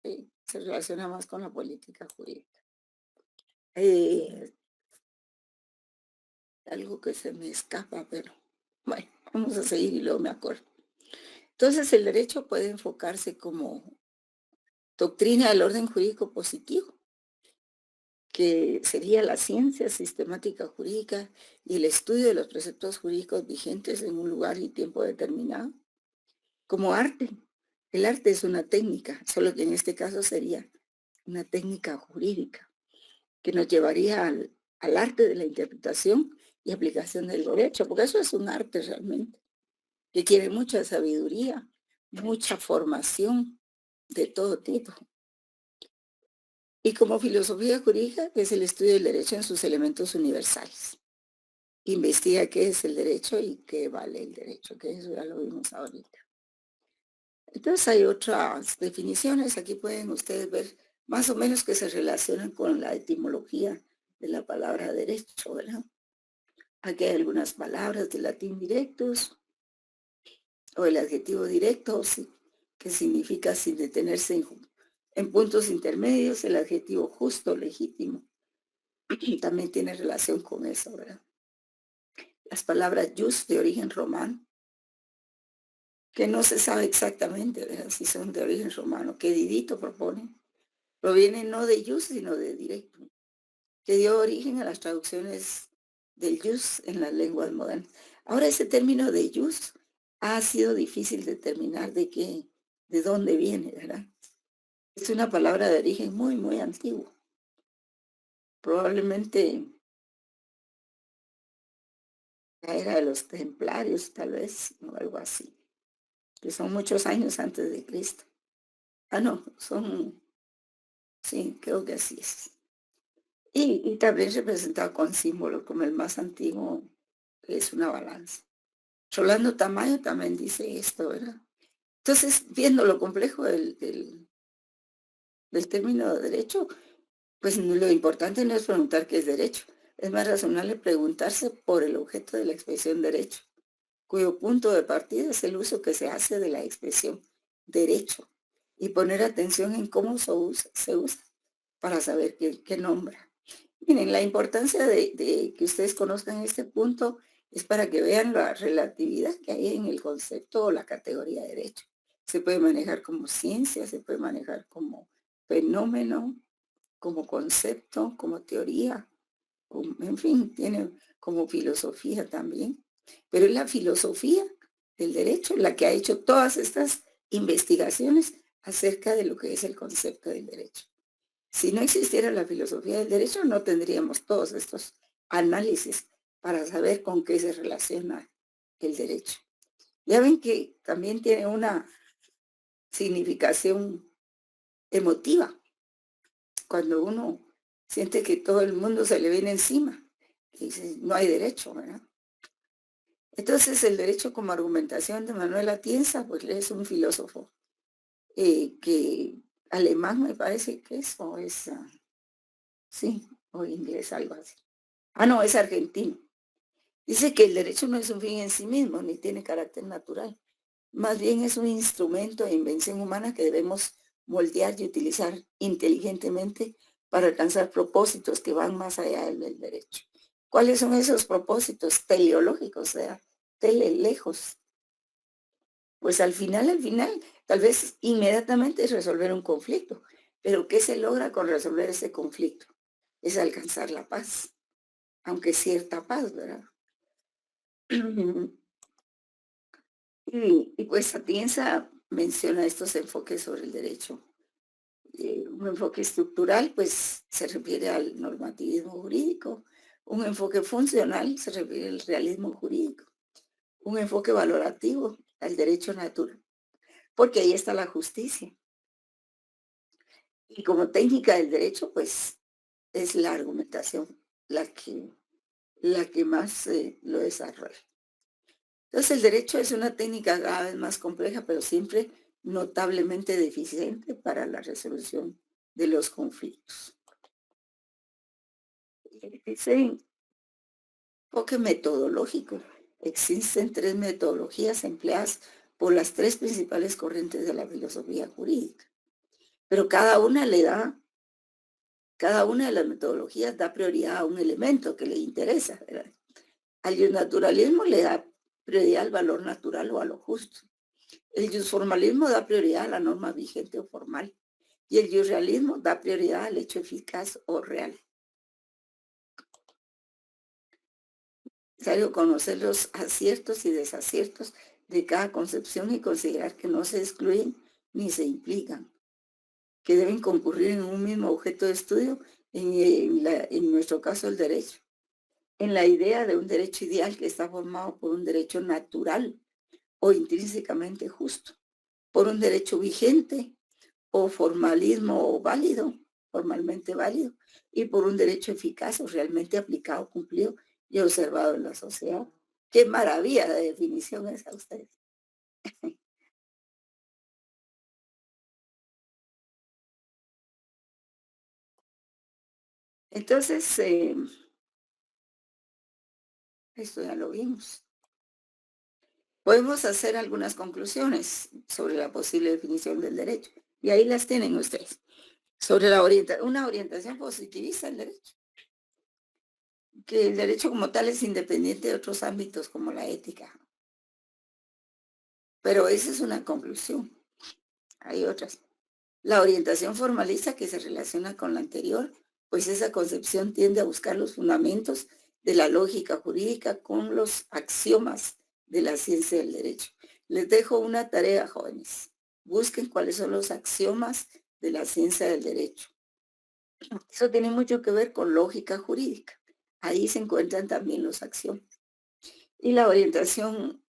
Se relaciona más con la política jurídica. Algo que se me escapa, pero bueno, vamos a seguir y luego me acuerdo. Entonces, el derecho puede enfocarse como doctrina del orden jurídico positivo, que sería la ciencia sistemática jurídica y el estudio de los preceptos jurídicos vigentes en un lugar y tiempo determinado. Como arte, el arte es una técnica, solo que en este caso sería una técnica jurídica, que nos llevaría al arte de la interpretación y aplicación del derecho, porque eso es un arte realmente, que quiere mucha sabiduría, mucha formación de todo tipo. Y como filosofía jurídica es el estudio del derecho en sus elementos universales. Investiga qué es el derecho y qué vale el derecho, que eso ya lo vimos ahorita. Entonces hay otras definiciones, aquí pueden ustedes ver más o menos que se relacionan con la etimología de la palabra derecho, ¿verdad? Aquí hay algunas palabras del latín directus, o el adjetivo directo, que significa sin detenerse en puntos intermedios, el adjetivo justo, legítimo, también tiene relación con eso, ¿verdad? Las palabras jus de origen romano, que no se sabe exactamente, ¿verdad?, si son de origen romano, que Didito propone, provienen no de jus, sino de directo, que dio origen a las traducciones del jus en las lenguas modernas. Ahora ese término de jus ha sido difícil determinar de dónde viene, ¿verdad? Es una palabra de origen muy, muy antiguo. Probablemente la era de los templarios, tal vez, o algo así, que son muchos años antes de Cristo. Ah, no, sí, creo que así es. Y también representado con símbolo, como el más antiguo, que es una balanza. Rolando Tamayo también dice esto, ¿verdad? Entonces, viendo lo complejo del término de derecho, pues lo importante no es preguntar qué es derecho. Es más razonable preguntarse por el objeto de la expresión derecho, cuyo punto de partida es el uso que se hace de la expresión derecho, y poner atención en cómo se usa para saber qué nombra. Miren, la importancia de que ustedes conozcan este punto es para que vean la relatividad que hay en el concepto o la categoría de derecho. Se puede manejar como ciencia, se puede manejar como fenómeno, como concepto, como teoría, en fin, tiene como filosofía también. Pero es la filosofía del derecho la que ha hecho todas estas investigaciones acerca de lo que es el concepto del derecho. Si no existiera la filosofía del derecho, no tendríamos todos estos análisis para saber con qué se relaciona el derecho. Ya ven que también tiene una significación emotiva, cuando uno siente que todo el mundo se le viene encima, y dice, no hay derecho, ¿verdad? Entonces el derecho como argumentación de Manuel Atienza, pues es un filósofo que alemán me parece que es, o es, sí, o inglés, algo así. Ah, no, es argentino. Dice que el derecho no es un fin en sí mismo, ni tiene carácter natural. Más bien es un instrumento de invención humana que debemos moldear y utilizar inteligentemente para alcanzar propósitos que van más allá del derecho. ¿Cuáles son esos propósitos teleológicos? O sea, lejos. Pues al final, tal vez inmediatamente es resolver un conflicto. Pero ¿qué se logra con resolver ese conflicto? Es alcanzar la paz, aunque cierta paz, ¿verdad? Y pues Atienza menciona estos enfoques sobre el derecho. Un enfoque estructural, pues se refiere al normativismo jurídico. Un enfoque funcional se refiere al realismo jurídico. Un enfoque valorativo al derecho natural, porque ahí está la justicia. Y como técnica del derecho, pues es la argumentación la que más lo desarrolla. Entonces el derecho es una técnica cada vez más compleja, pero siempre notablemente deficiente para la resolución de los conflictos. Ese enfoque metodológico. Existen 3 metodologías empleadas por las 3 principales corrientes de la filosofía jurídica, pero cada una de las metodologías da prioridad a un elemento que le interesa, ¿verdad? Al naturalismo le da prioridad al valor natural o a lo justo. El jusformalismo da prioridad a la norma vigente o formal, y el jusrealismo da prioridad al hecho eficaz o real. Es necesario conocer los aciertos y desaciertos de cada concepción y considerar que no se excluyen ni se implican, que deben concurrir en un mismo objeto de estudio, en nuestro caso el derecho, en la idea de un derecho ideal que está formado por un derecho natural o intrínsecamente justo, por un derecho vigente o formalismo válido, formalmente válido, y por un derecho eficaz o realmente aplicado, cumplido y observado en la sociedad. Qué maravilla de definición es a ustedes. Entonces, esto ya lo vimos. podemos hacer algunas conclusiones sobre la posible definición del derecho. Y ahí las tienen ustedes. Sobre una orientación positivista del derecho. Que el derecho como tal es independiente de otros ámbitos como la ética. Pero esa es una conclusión. Hay otras. La orientación formalista que se relaciona con la anterior, pues esa concepción tiende a buscar los fundamentos de la lógica jurídica con los axiomas de la ciencia del derecho. Les dejo una tarea, jóvenes. Busquen cuáles son los axiomas de la ciencia del derecho. Eso tiene mucho que ver con lógica jurídica. Ahí se encuentran también los axiomas. Y la orientación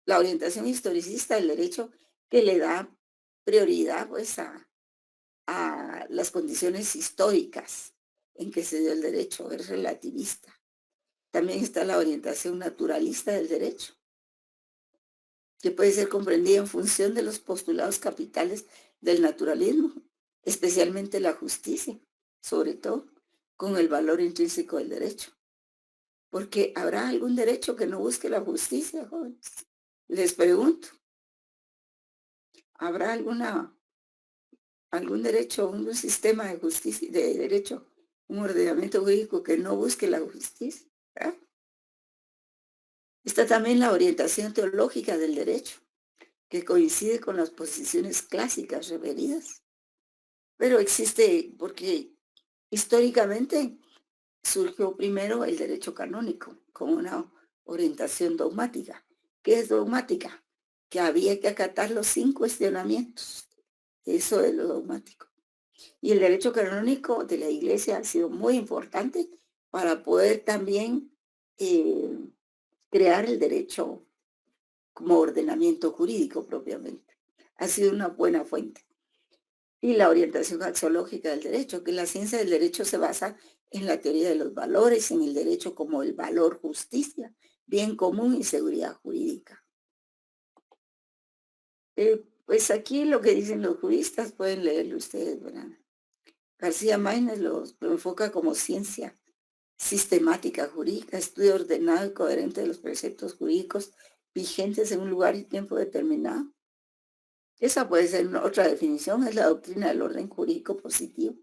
historicista del derecho que le da prioridad pues a las condiciones históricas en que se dio el derecho, es relativista. También está la orientación naturalista del derecho, que puede ser comprendida en función de los postulados capitales del naturalismo, especialmente la justicia, sobre todo con el valor intrínseco del derecho. Porque habrá algún derecho que no busque la justicia, jóvenes. Les pregunto, ¿habrá algún derecho, un sistema de justicia, de derecho, un ordenamiento jurídico que no busque la justicia? ¿Verdad? Está también la orientación teológica del derecho, que coincide con las posiciones clásicas referidas. Pero existe, porque históricamente surgió primero el derecho canónico, con una orientación dogmática. ¿Qué es dogmática? Que había que acatarlo sin cuestionamientos. Eso es lo dogmático. Y el derecho canónico de la Iglesia ha sido muy importante para poder también crear el derecho como ordenamiento jurídico propiamente. Ha sido una buena fuente. Y la orientación axiológica del derecho, que la ciencia del derecho se basa en la teoría de los valores, en el derecho como el valor justicia, bien común y seguridad jurídica. Pues aquí lo que dicen los juristas, pueden leerlo ustedes, ¿verdad? García Maínez lo enfoca como ciencia sistemática jurídica, estudio ordenado y coherente de los preceptos jurídicos vigentes en un lugar y tiempo determinado. Esa puede ser otra definición, es la doctrina del orden jurídico positivo.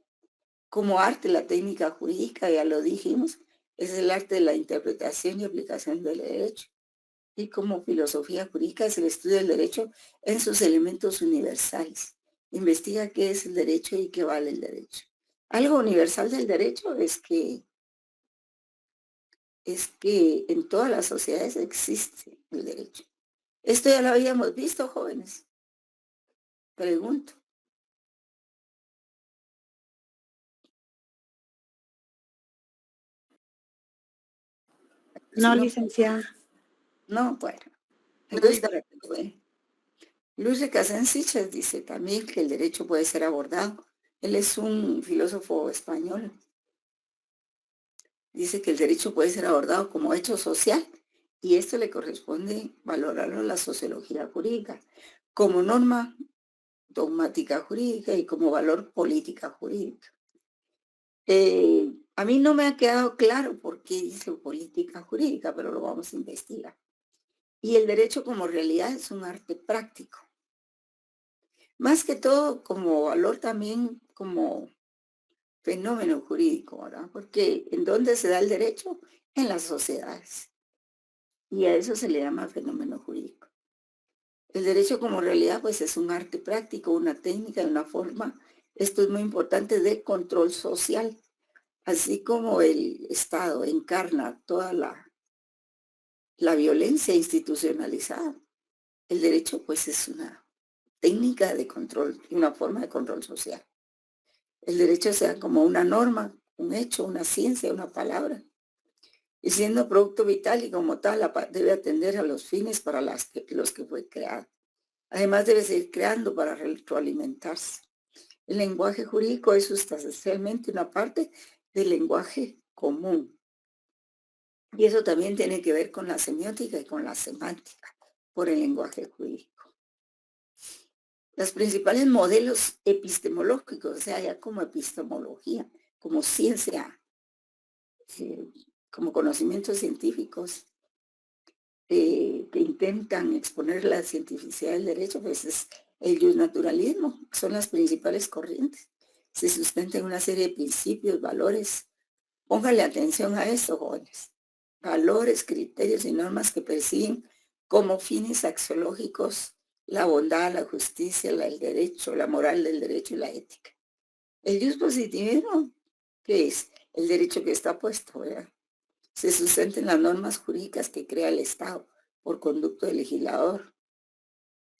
Como arte, la técnica jurídica, ya lo dijimos, es el arte de la interpretación y aplicación del derecho. Y como filosofía jurídica es el estudio del derecho en sus elementos universales. Investiga qué es el derecho y qué vale el derecho. Algo universal del derecho es que en todas las sociedades existe el derecho. Esto ya lo habíamos visto, jóvenes. Pregunto. No, Si licenciada. no, bueno. Entonces, para que lo vean. Luis de Casensiches dice también que el derecho puede ser abordado. Él es un filósofo español. Dice que el derecho puede ser abordado como hecho social y esto le corresponde valorarlo en la sociología jurídica como norma dogmática jurídica y como valor política jurídica. A mí no me ha quedado claro por qué dice política jurídica, pero lo vamos a investigar. Y el derecho como realidad es un arte práctico. Más que todo como valor también como fenómeno jurídico, ¿verdad? Porque ¿en dónde se da el derecho? En las sociedades. Y a eso se le llama fenómeno jurídico. El derecho como realidad pues es un arte práctico, una técnica, una forma, esto es muy importante, de control social. Así como el Estado encarna toda la violencia institucionalizada, el derecho pues es una técnica de control y una forma de control social. El derecho sea como una norma, un hecho, una ciencia, una palabra. Y siendo producto vital y como tal, debe atender a los fines para los que fue creado. Además debe seguir creando para retroalimentarse. El lenguaje jurídico es sustancialmente una parte del lenguaje común. Y eso también tiene que ver con la semiótica y con la semántica por el lenguaje jurídico. Los principales modelos epistemológicos, o sea, ya como epistemología, como ciencia, como conocimientos científicos, que intentan exponer la cientificidad del derecho, pues es el justnaturalismo, son las principales corrientes. Se sustenta en una serie de principios, valores. Póngale atención a esto, jóvenes. Valores, criterios y normas que persiguen como fines axiológicos la bondad, la justicia, el derecho, la moral del derecho y la ética. El positivismo, ¿qué es? El derecho que está puesto, ¿verdad? Se sustenta en las normas jurídicas que crea el Estado por conducto del legislador,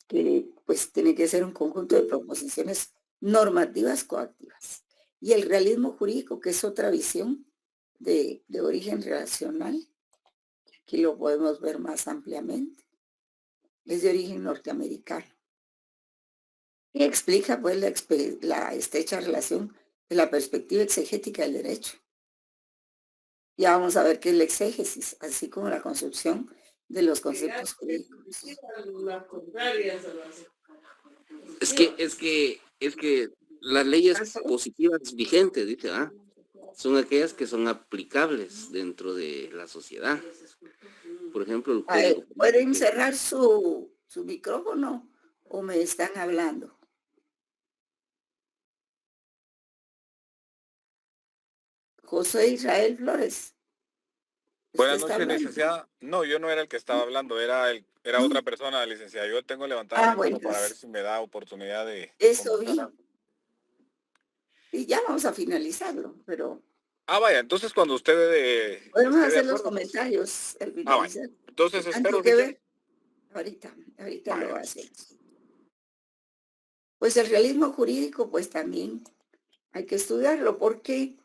que pues tiene que ser un conjunto de proposiciones normativas coactivas. Y el realismo jurídico, que es otra visión de origen relacional, aquí lo podemos ver más ampliamente, es de origen norteamericano. Y explica pues la estrecha relación de la perspectiva exegética del derecho. Ya vamos a ver qué es la exégesis, así como la construcción de los conceptos jurídicos. Es que las leyes positivas vigentes, dice, son aquellas que son aplicables dentro de la sociedad. Por ejemplo, el código. ¿Pueden cerrar su micrófono o me están hablando? José Israel Flores. Buenas noches, licenciada. No, yo no era el que estaba hablando, era otra persona, licenciada. Yo tengo levantado la mano para ver si me da oportunidad de... Eso vi. Y ya vamos a finalizarlo, pero... vaya, entonces cuando usted... Podemos hacer los comentarios al finalizar. Vaya. Entonces espero que ver. Ahorita lo hacemos. Pues el realismo jurídico, pues también hay que estudiarlo porque...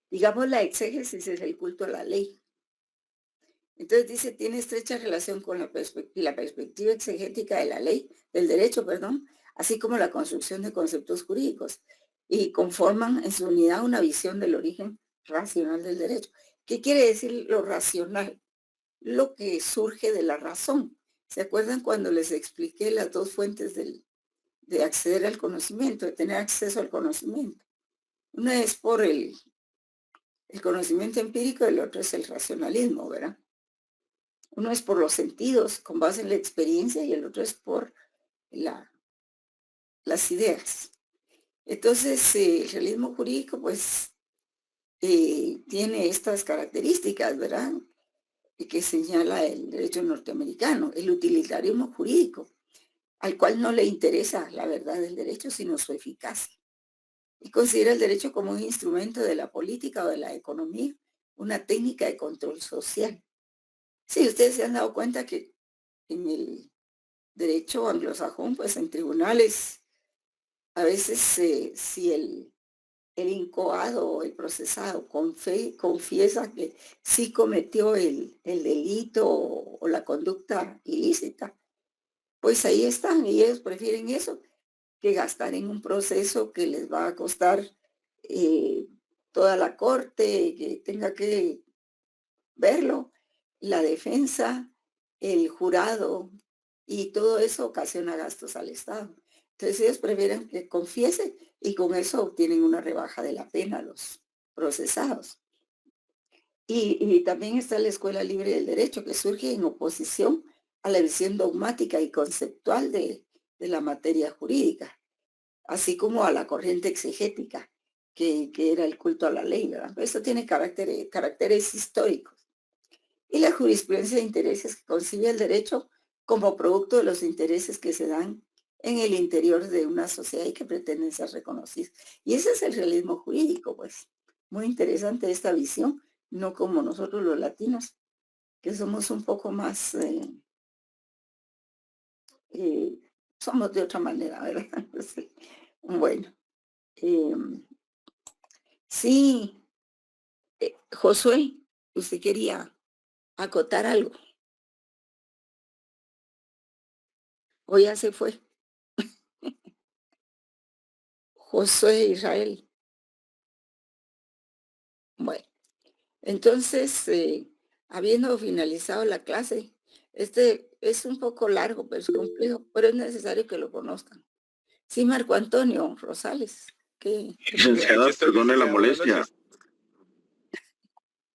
digamos, la exégesis es el culto a la ley. Entonces dice, tiene estrecha relación con la perspectiva exegética de la ley, del derecho, así como la construcción de conceptos jurídicos, y conforman en su unidad una visión del origen racional del derecho. ¿Qué quiere decir lo racional? Lo que surge de la razón. ¿Se acuerdan cuando les expliqué las dos fuentes de acceder al conocimiento, de tener acceso al conocimiento? Una es por el conocimiento empírico y el otro es el racionalismo, ¿verdad? Uno es por los sentidos, con base en la experiencia, y el otro es por las ideas. Entonces, el realismo jurídico, pues, tiene estas características, ¿verdad? Que señala el derecho norteamericano, el utilitarismo jurídico, al cual no le interesa la verdad del derecho, sino su eficacia. Y considera el derecho como un instrumento de la política o de la economía, una técnica de control social. Sí, ustedes se han dado cuenta que en el derecho anglosajón, pues en tribunales, a veces si el incoado o el procesado confiesa que sí cometió el delito o la conducta ilícita, pues ahí están, y ellos prefieren eso que gastar en un proceso que les va a costar toda la corte, que tenga que verlo, la defensa, el jurado, y todo eso ocasiona gastos al Estado. Entonces ellos prefieren que confiese y con eso obtienen una rebaja de la pena a los procesados. Y también está la Escuela Libre del Derecho, que surge en oposición a la visión dogmática y conceptual de la materia jurídica, así como a la corriente exegética, que era el culto a la ley, ¿verdad? Esto tiene caracteres históricos. Y la jurisprudencia de intereses, que concibe el derecho como producto de los intereses que se dan en el interior de una sociedad y que pretenden ser reconocidos. Y ese es el realismo jurídico, pues. Muy interesante esta visión, no como nosotros los latinos, que somos un poco más... somos de otra manera, ¿verdad? Sí. Bueno. Sí. Josué, usted quería acotar algo. O ya se fue. Josué Israel. Bueno, entonces, habiendo finalizado la clase, este es un poco largo, pero es complejo, pero es necesario que lo conozcan. Sí, Marco Antonio Rosales. Licenciada, perdone la molestia.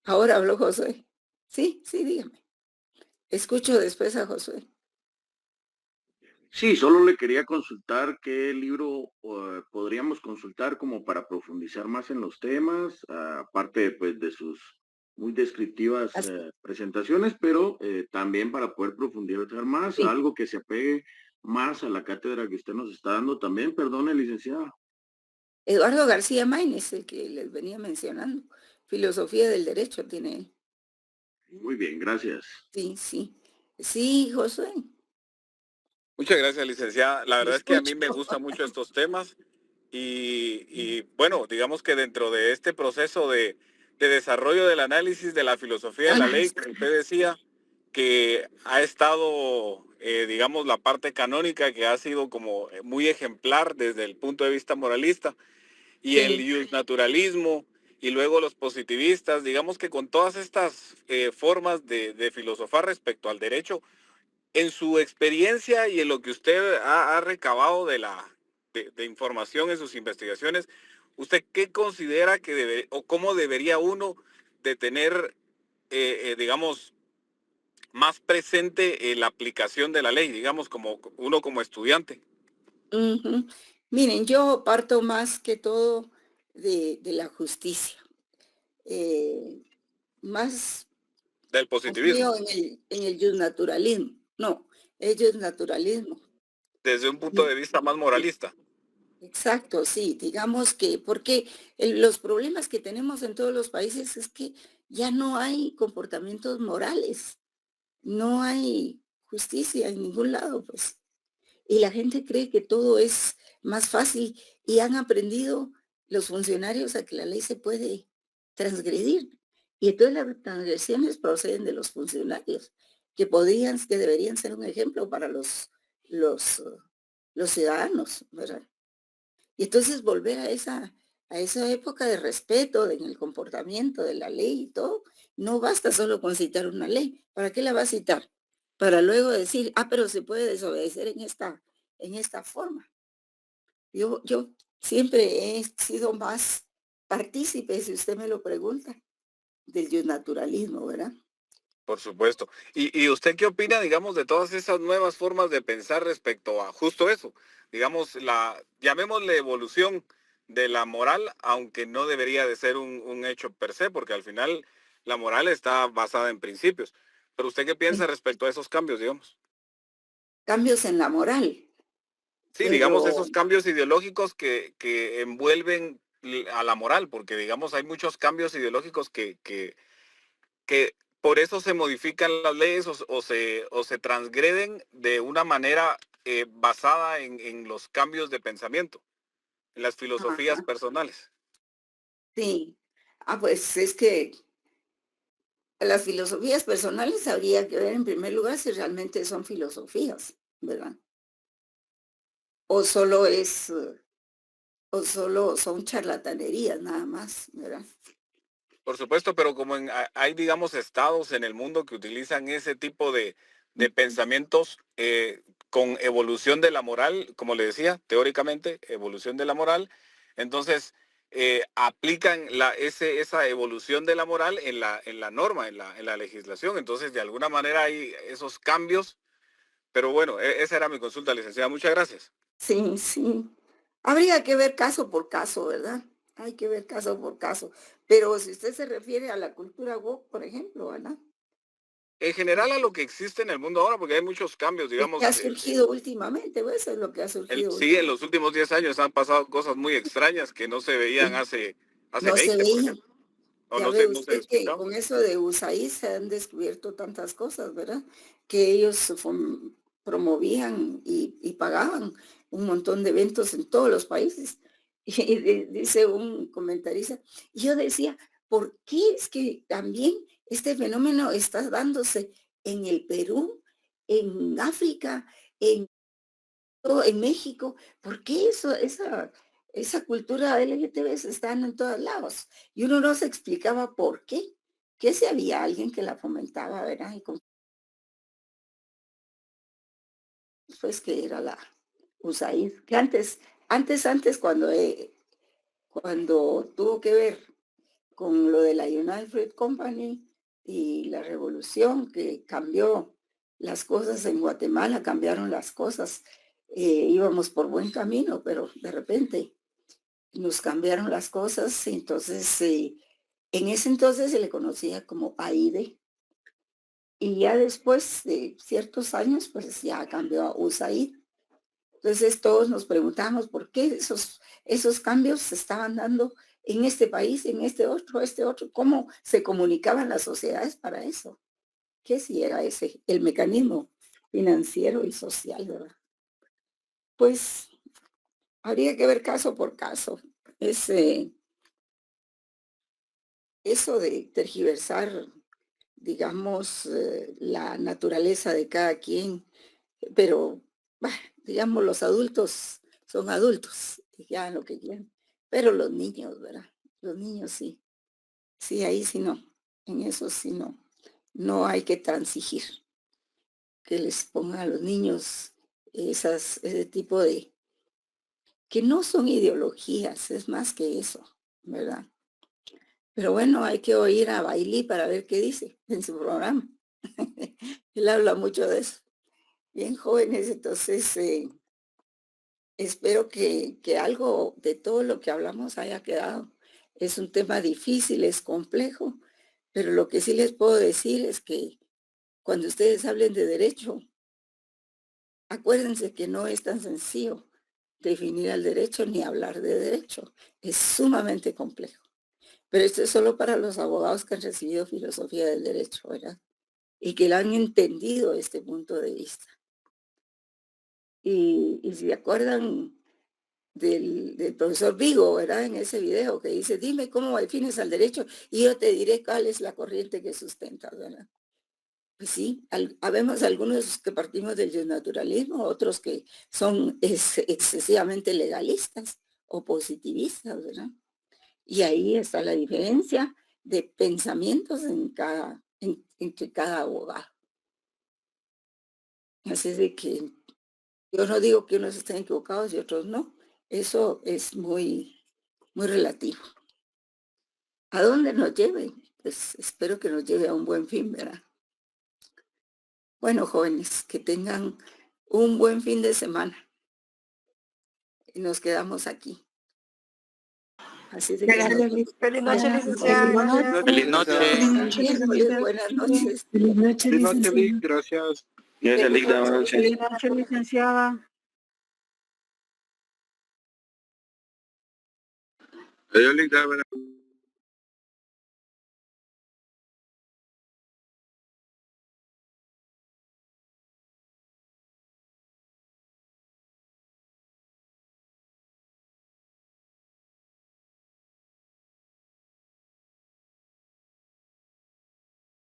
Ahora habló José. Sí, sí, dígame. Escucho después a Josué. Sí, solo le quería consultar qué libro podríamos consultar como para profundizar más en los temas, aparte pues de sus muy descriptivas presentaciones, pero también para poder profundizar más, Sí. algo que se apegue más a la cátedra que usted nos está dando también. Perdone, licenciada. Eduardo García Maínez, el que les venía mencionando. Filosofía del derecho tiene él. Muy bien, gracias. Sí, sí. Sí, Josué. Muchas gracias, licenciada. La Lo verdad es que a mí escucho. me gustan mucho estos temas y bueno, digamos que dentro de este proceso de desarrollo del análisis de la filosofía de la ley, como usted decía, que ha estado, digamos, la parte canónica que ha sido como muy ejemplar desde el punto de vista moralista y el naturalismo y luego los positivistas, digamos que con todas estas formas de filosofar respecto al derecho, en su experiencia y en lo que usted ha recabado de información en sus investigaciones, ¿usted qué considera que debe o cómo debería uno de tener, digamos, más presente la aplicación de la ley, digamos, como uno como estudiante? Ujú. Miren, yo parto más que todo de la justicia. Eh, más Del positivismo, confío en el justnaturalismo. No, el justnaturalismo. desde un punto Mm, de vista más moralista. Exacto, sí, digamos que, porque los problemas que tenemos en todos los países es que ya no hay comportamientos morales, no hay justicia en ningún lado, pues. Y la gente cree que todo es más fácil y han aprendido los funcionarios a que la ley se puede transgredir. Y entonces las transgresiones proceden de los funcionarios, que deberían ser un ejemplo para los, uh, los ciudadanos, ¿verdad? Y entonces volver a esa época de respeto en el comportamiento de la ley y todo, no basta solo con citar una ley. ¿Para qué la va a citar? Para luego decir, pero se puede desobedecer en esta forma. Yo siempre he sido más partícipe, si usted me lo pregunta, del naturalismo, ¿verdad? Por supuesto. ¿Y usted qué opina, digamos, de todas esas nuevas formas de pensar respecto a justo eso? Digamos, llamémosle evolución de la moral, aunque no debería de ser un hecho per se, porque al final la moral está basada en principios. Pero ¿usted qué piensa Sí. respecto a esos cambios, digamos? Cambios en la moral, Sí, digamos, pero esos cambios ideológicos que envuelven a la moral, porque digamos, hay muchos cambios ideológicos que por eso se modifican las leyes o se transgreden de una manera basada en los cambios de pensamiento, en las filosofías ajá, personales. sí. Pues es que las filosofías personales habría que ver en primer lugar si realmente son filosofías, ¿verdad? O solo o solo son charlatanerías nada más, ¿verdad? Por supuesto, pero como hay, digamos, estados en el mundo que utilizan ese tipo de pensamientos con evolución de la moral, como le decía, teóricamente, evolución de la moral, entonces aplican esa evolución de la moral en la norma, en la legislación. Entonces, de alguna manera hay esos cambios, pero bueno, esa era mi consulta, licenciada. Muchas gracias. Sí, sí. Habría que ver caso por caso, ¿verdad? Hay que ver caso por caso. Pero si usted se refiere a la cultura woke, por ejemplo, ¿verdad? En general a lo que existe en el mundo ahora, porque hay muchos cambios, Es que ha digamos, surgido últimamente, pues, eso es lo que ha surgido Sí, en últimamente. los últimos 10 años han pasado cosas muy extrañas que no se veían hace No se 20, por veía. ejemplo, o Ya no ve se, no se usted que escuchaban. con eso de USAID se han descubierto tantas cosas, ¿verdad? Que ellos promovían y pagaban un montón de eventos en todos los países. Y dice un comentarista, y yo decía, ¿por qué es que también este fenómeno está dándose en el Perú, en África, en México? ¿Por qué esa cultura LGTB se está dando en todos lados? Y uno no se explicaba por qué. Que si había alguien que la fomentaba, ¿verdad? Y pues que era la USAID, que antes cuando tuvo que ver con lo de la United Fruit Company, y la revolución que cambió las cosas en Guatemala, cambiaron las cosas. Íbamos por buen camino, pero de repente nos cambiaron las cosas. Entonces, en ese entonces se le conocía como AIDE. Y ya después de ciertos años, pues ya cambió a USAID. Entonces todos nos preguntamos por qué esos cambios se estaban dando en este país, en este otro, cómo se comunicaban las sociedades para eso. ¿Qué si era ese el mecanismo financiero y social, verdad? Pues habría que ver caso por caso. Eso de tergiversar, digamos, la naturaleza de cada quien, pero digamos, los adultos son adultos, y ya lo que quieran, pero los niños, ¿verdad? Los niños sí, sí, ahí sí no, en eso sí no, no hay que transigir, que les pongan a los niños ese tipo de, que no son ideologías, es más que eso, ¿verdad? Pero bueno, hay que oír a Bailey para ver qué dice en su programa. Él habla mucho de eso. Bien jóvenes, entonces espero que algo de todo lo que hablamos haya quedado. Es un tema difícil, es complejo, pero lo que sí les puedo decir es que cuando ustedes hablen de derecho, acuérdense que no es tan sencillo definir al derecho ni hablar de derecho. Es sumamente complejo. Pero esto es solo para los abogados que han recibido filosofía del derecho, ¿verdad? Y que lo han entendido este punto de vista. Y si se acuerdan del profesor Vigo, ¿verdad? En ese video que dice, dime cómo defines al derecho y yo te diré cuál es la corriente que sustenta, ¿verdad? Pues sí, habemos algunos que partimos del naturalismo, otros que son excesivamente legalistas o positivistas, ¿verdad? Y ahí está la diferencia de pensamientos entre cada abogado. Así es de que yo no digo que unos estén equivocados y otros no. Eso es muy, muy relativo. ¿A dónde nos lleve? Pues espero que nos lleve a un buen fin, ¿verdad? Bueno, jóvenes, que tengan un buen fin de semana. Y nos quedamos aquí. Así de que Feliz noche, buenas licenciada. Gracias. Feliz noche. miércoles, buenas noches. Feliz noche, Feliz noche, licenciada. Lic, gracias. Gracias, Lic, buenas noches. Feliz noche, licenciada. Adiós, Lic,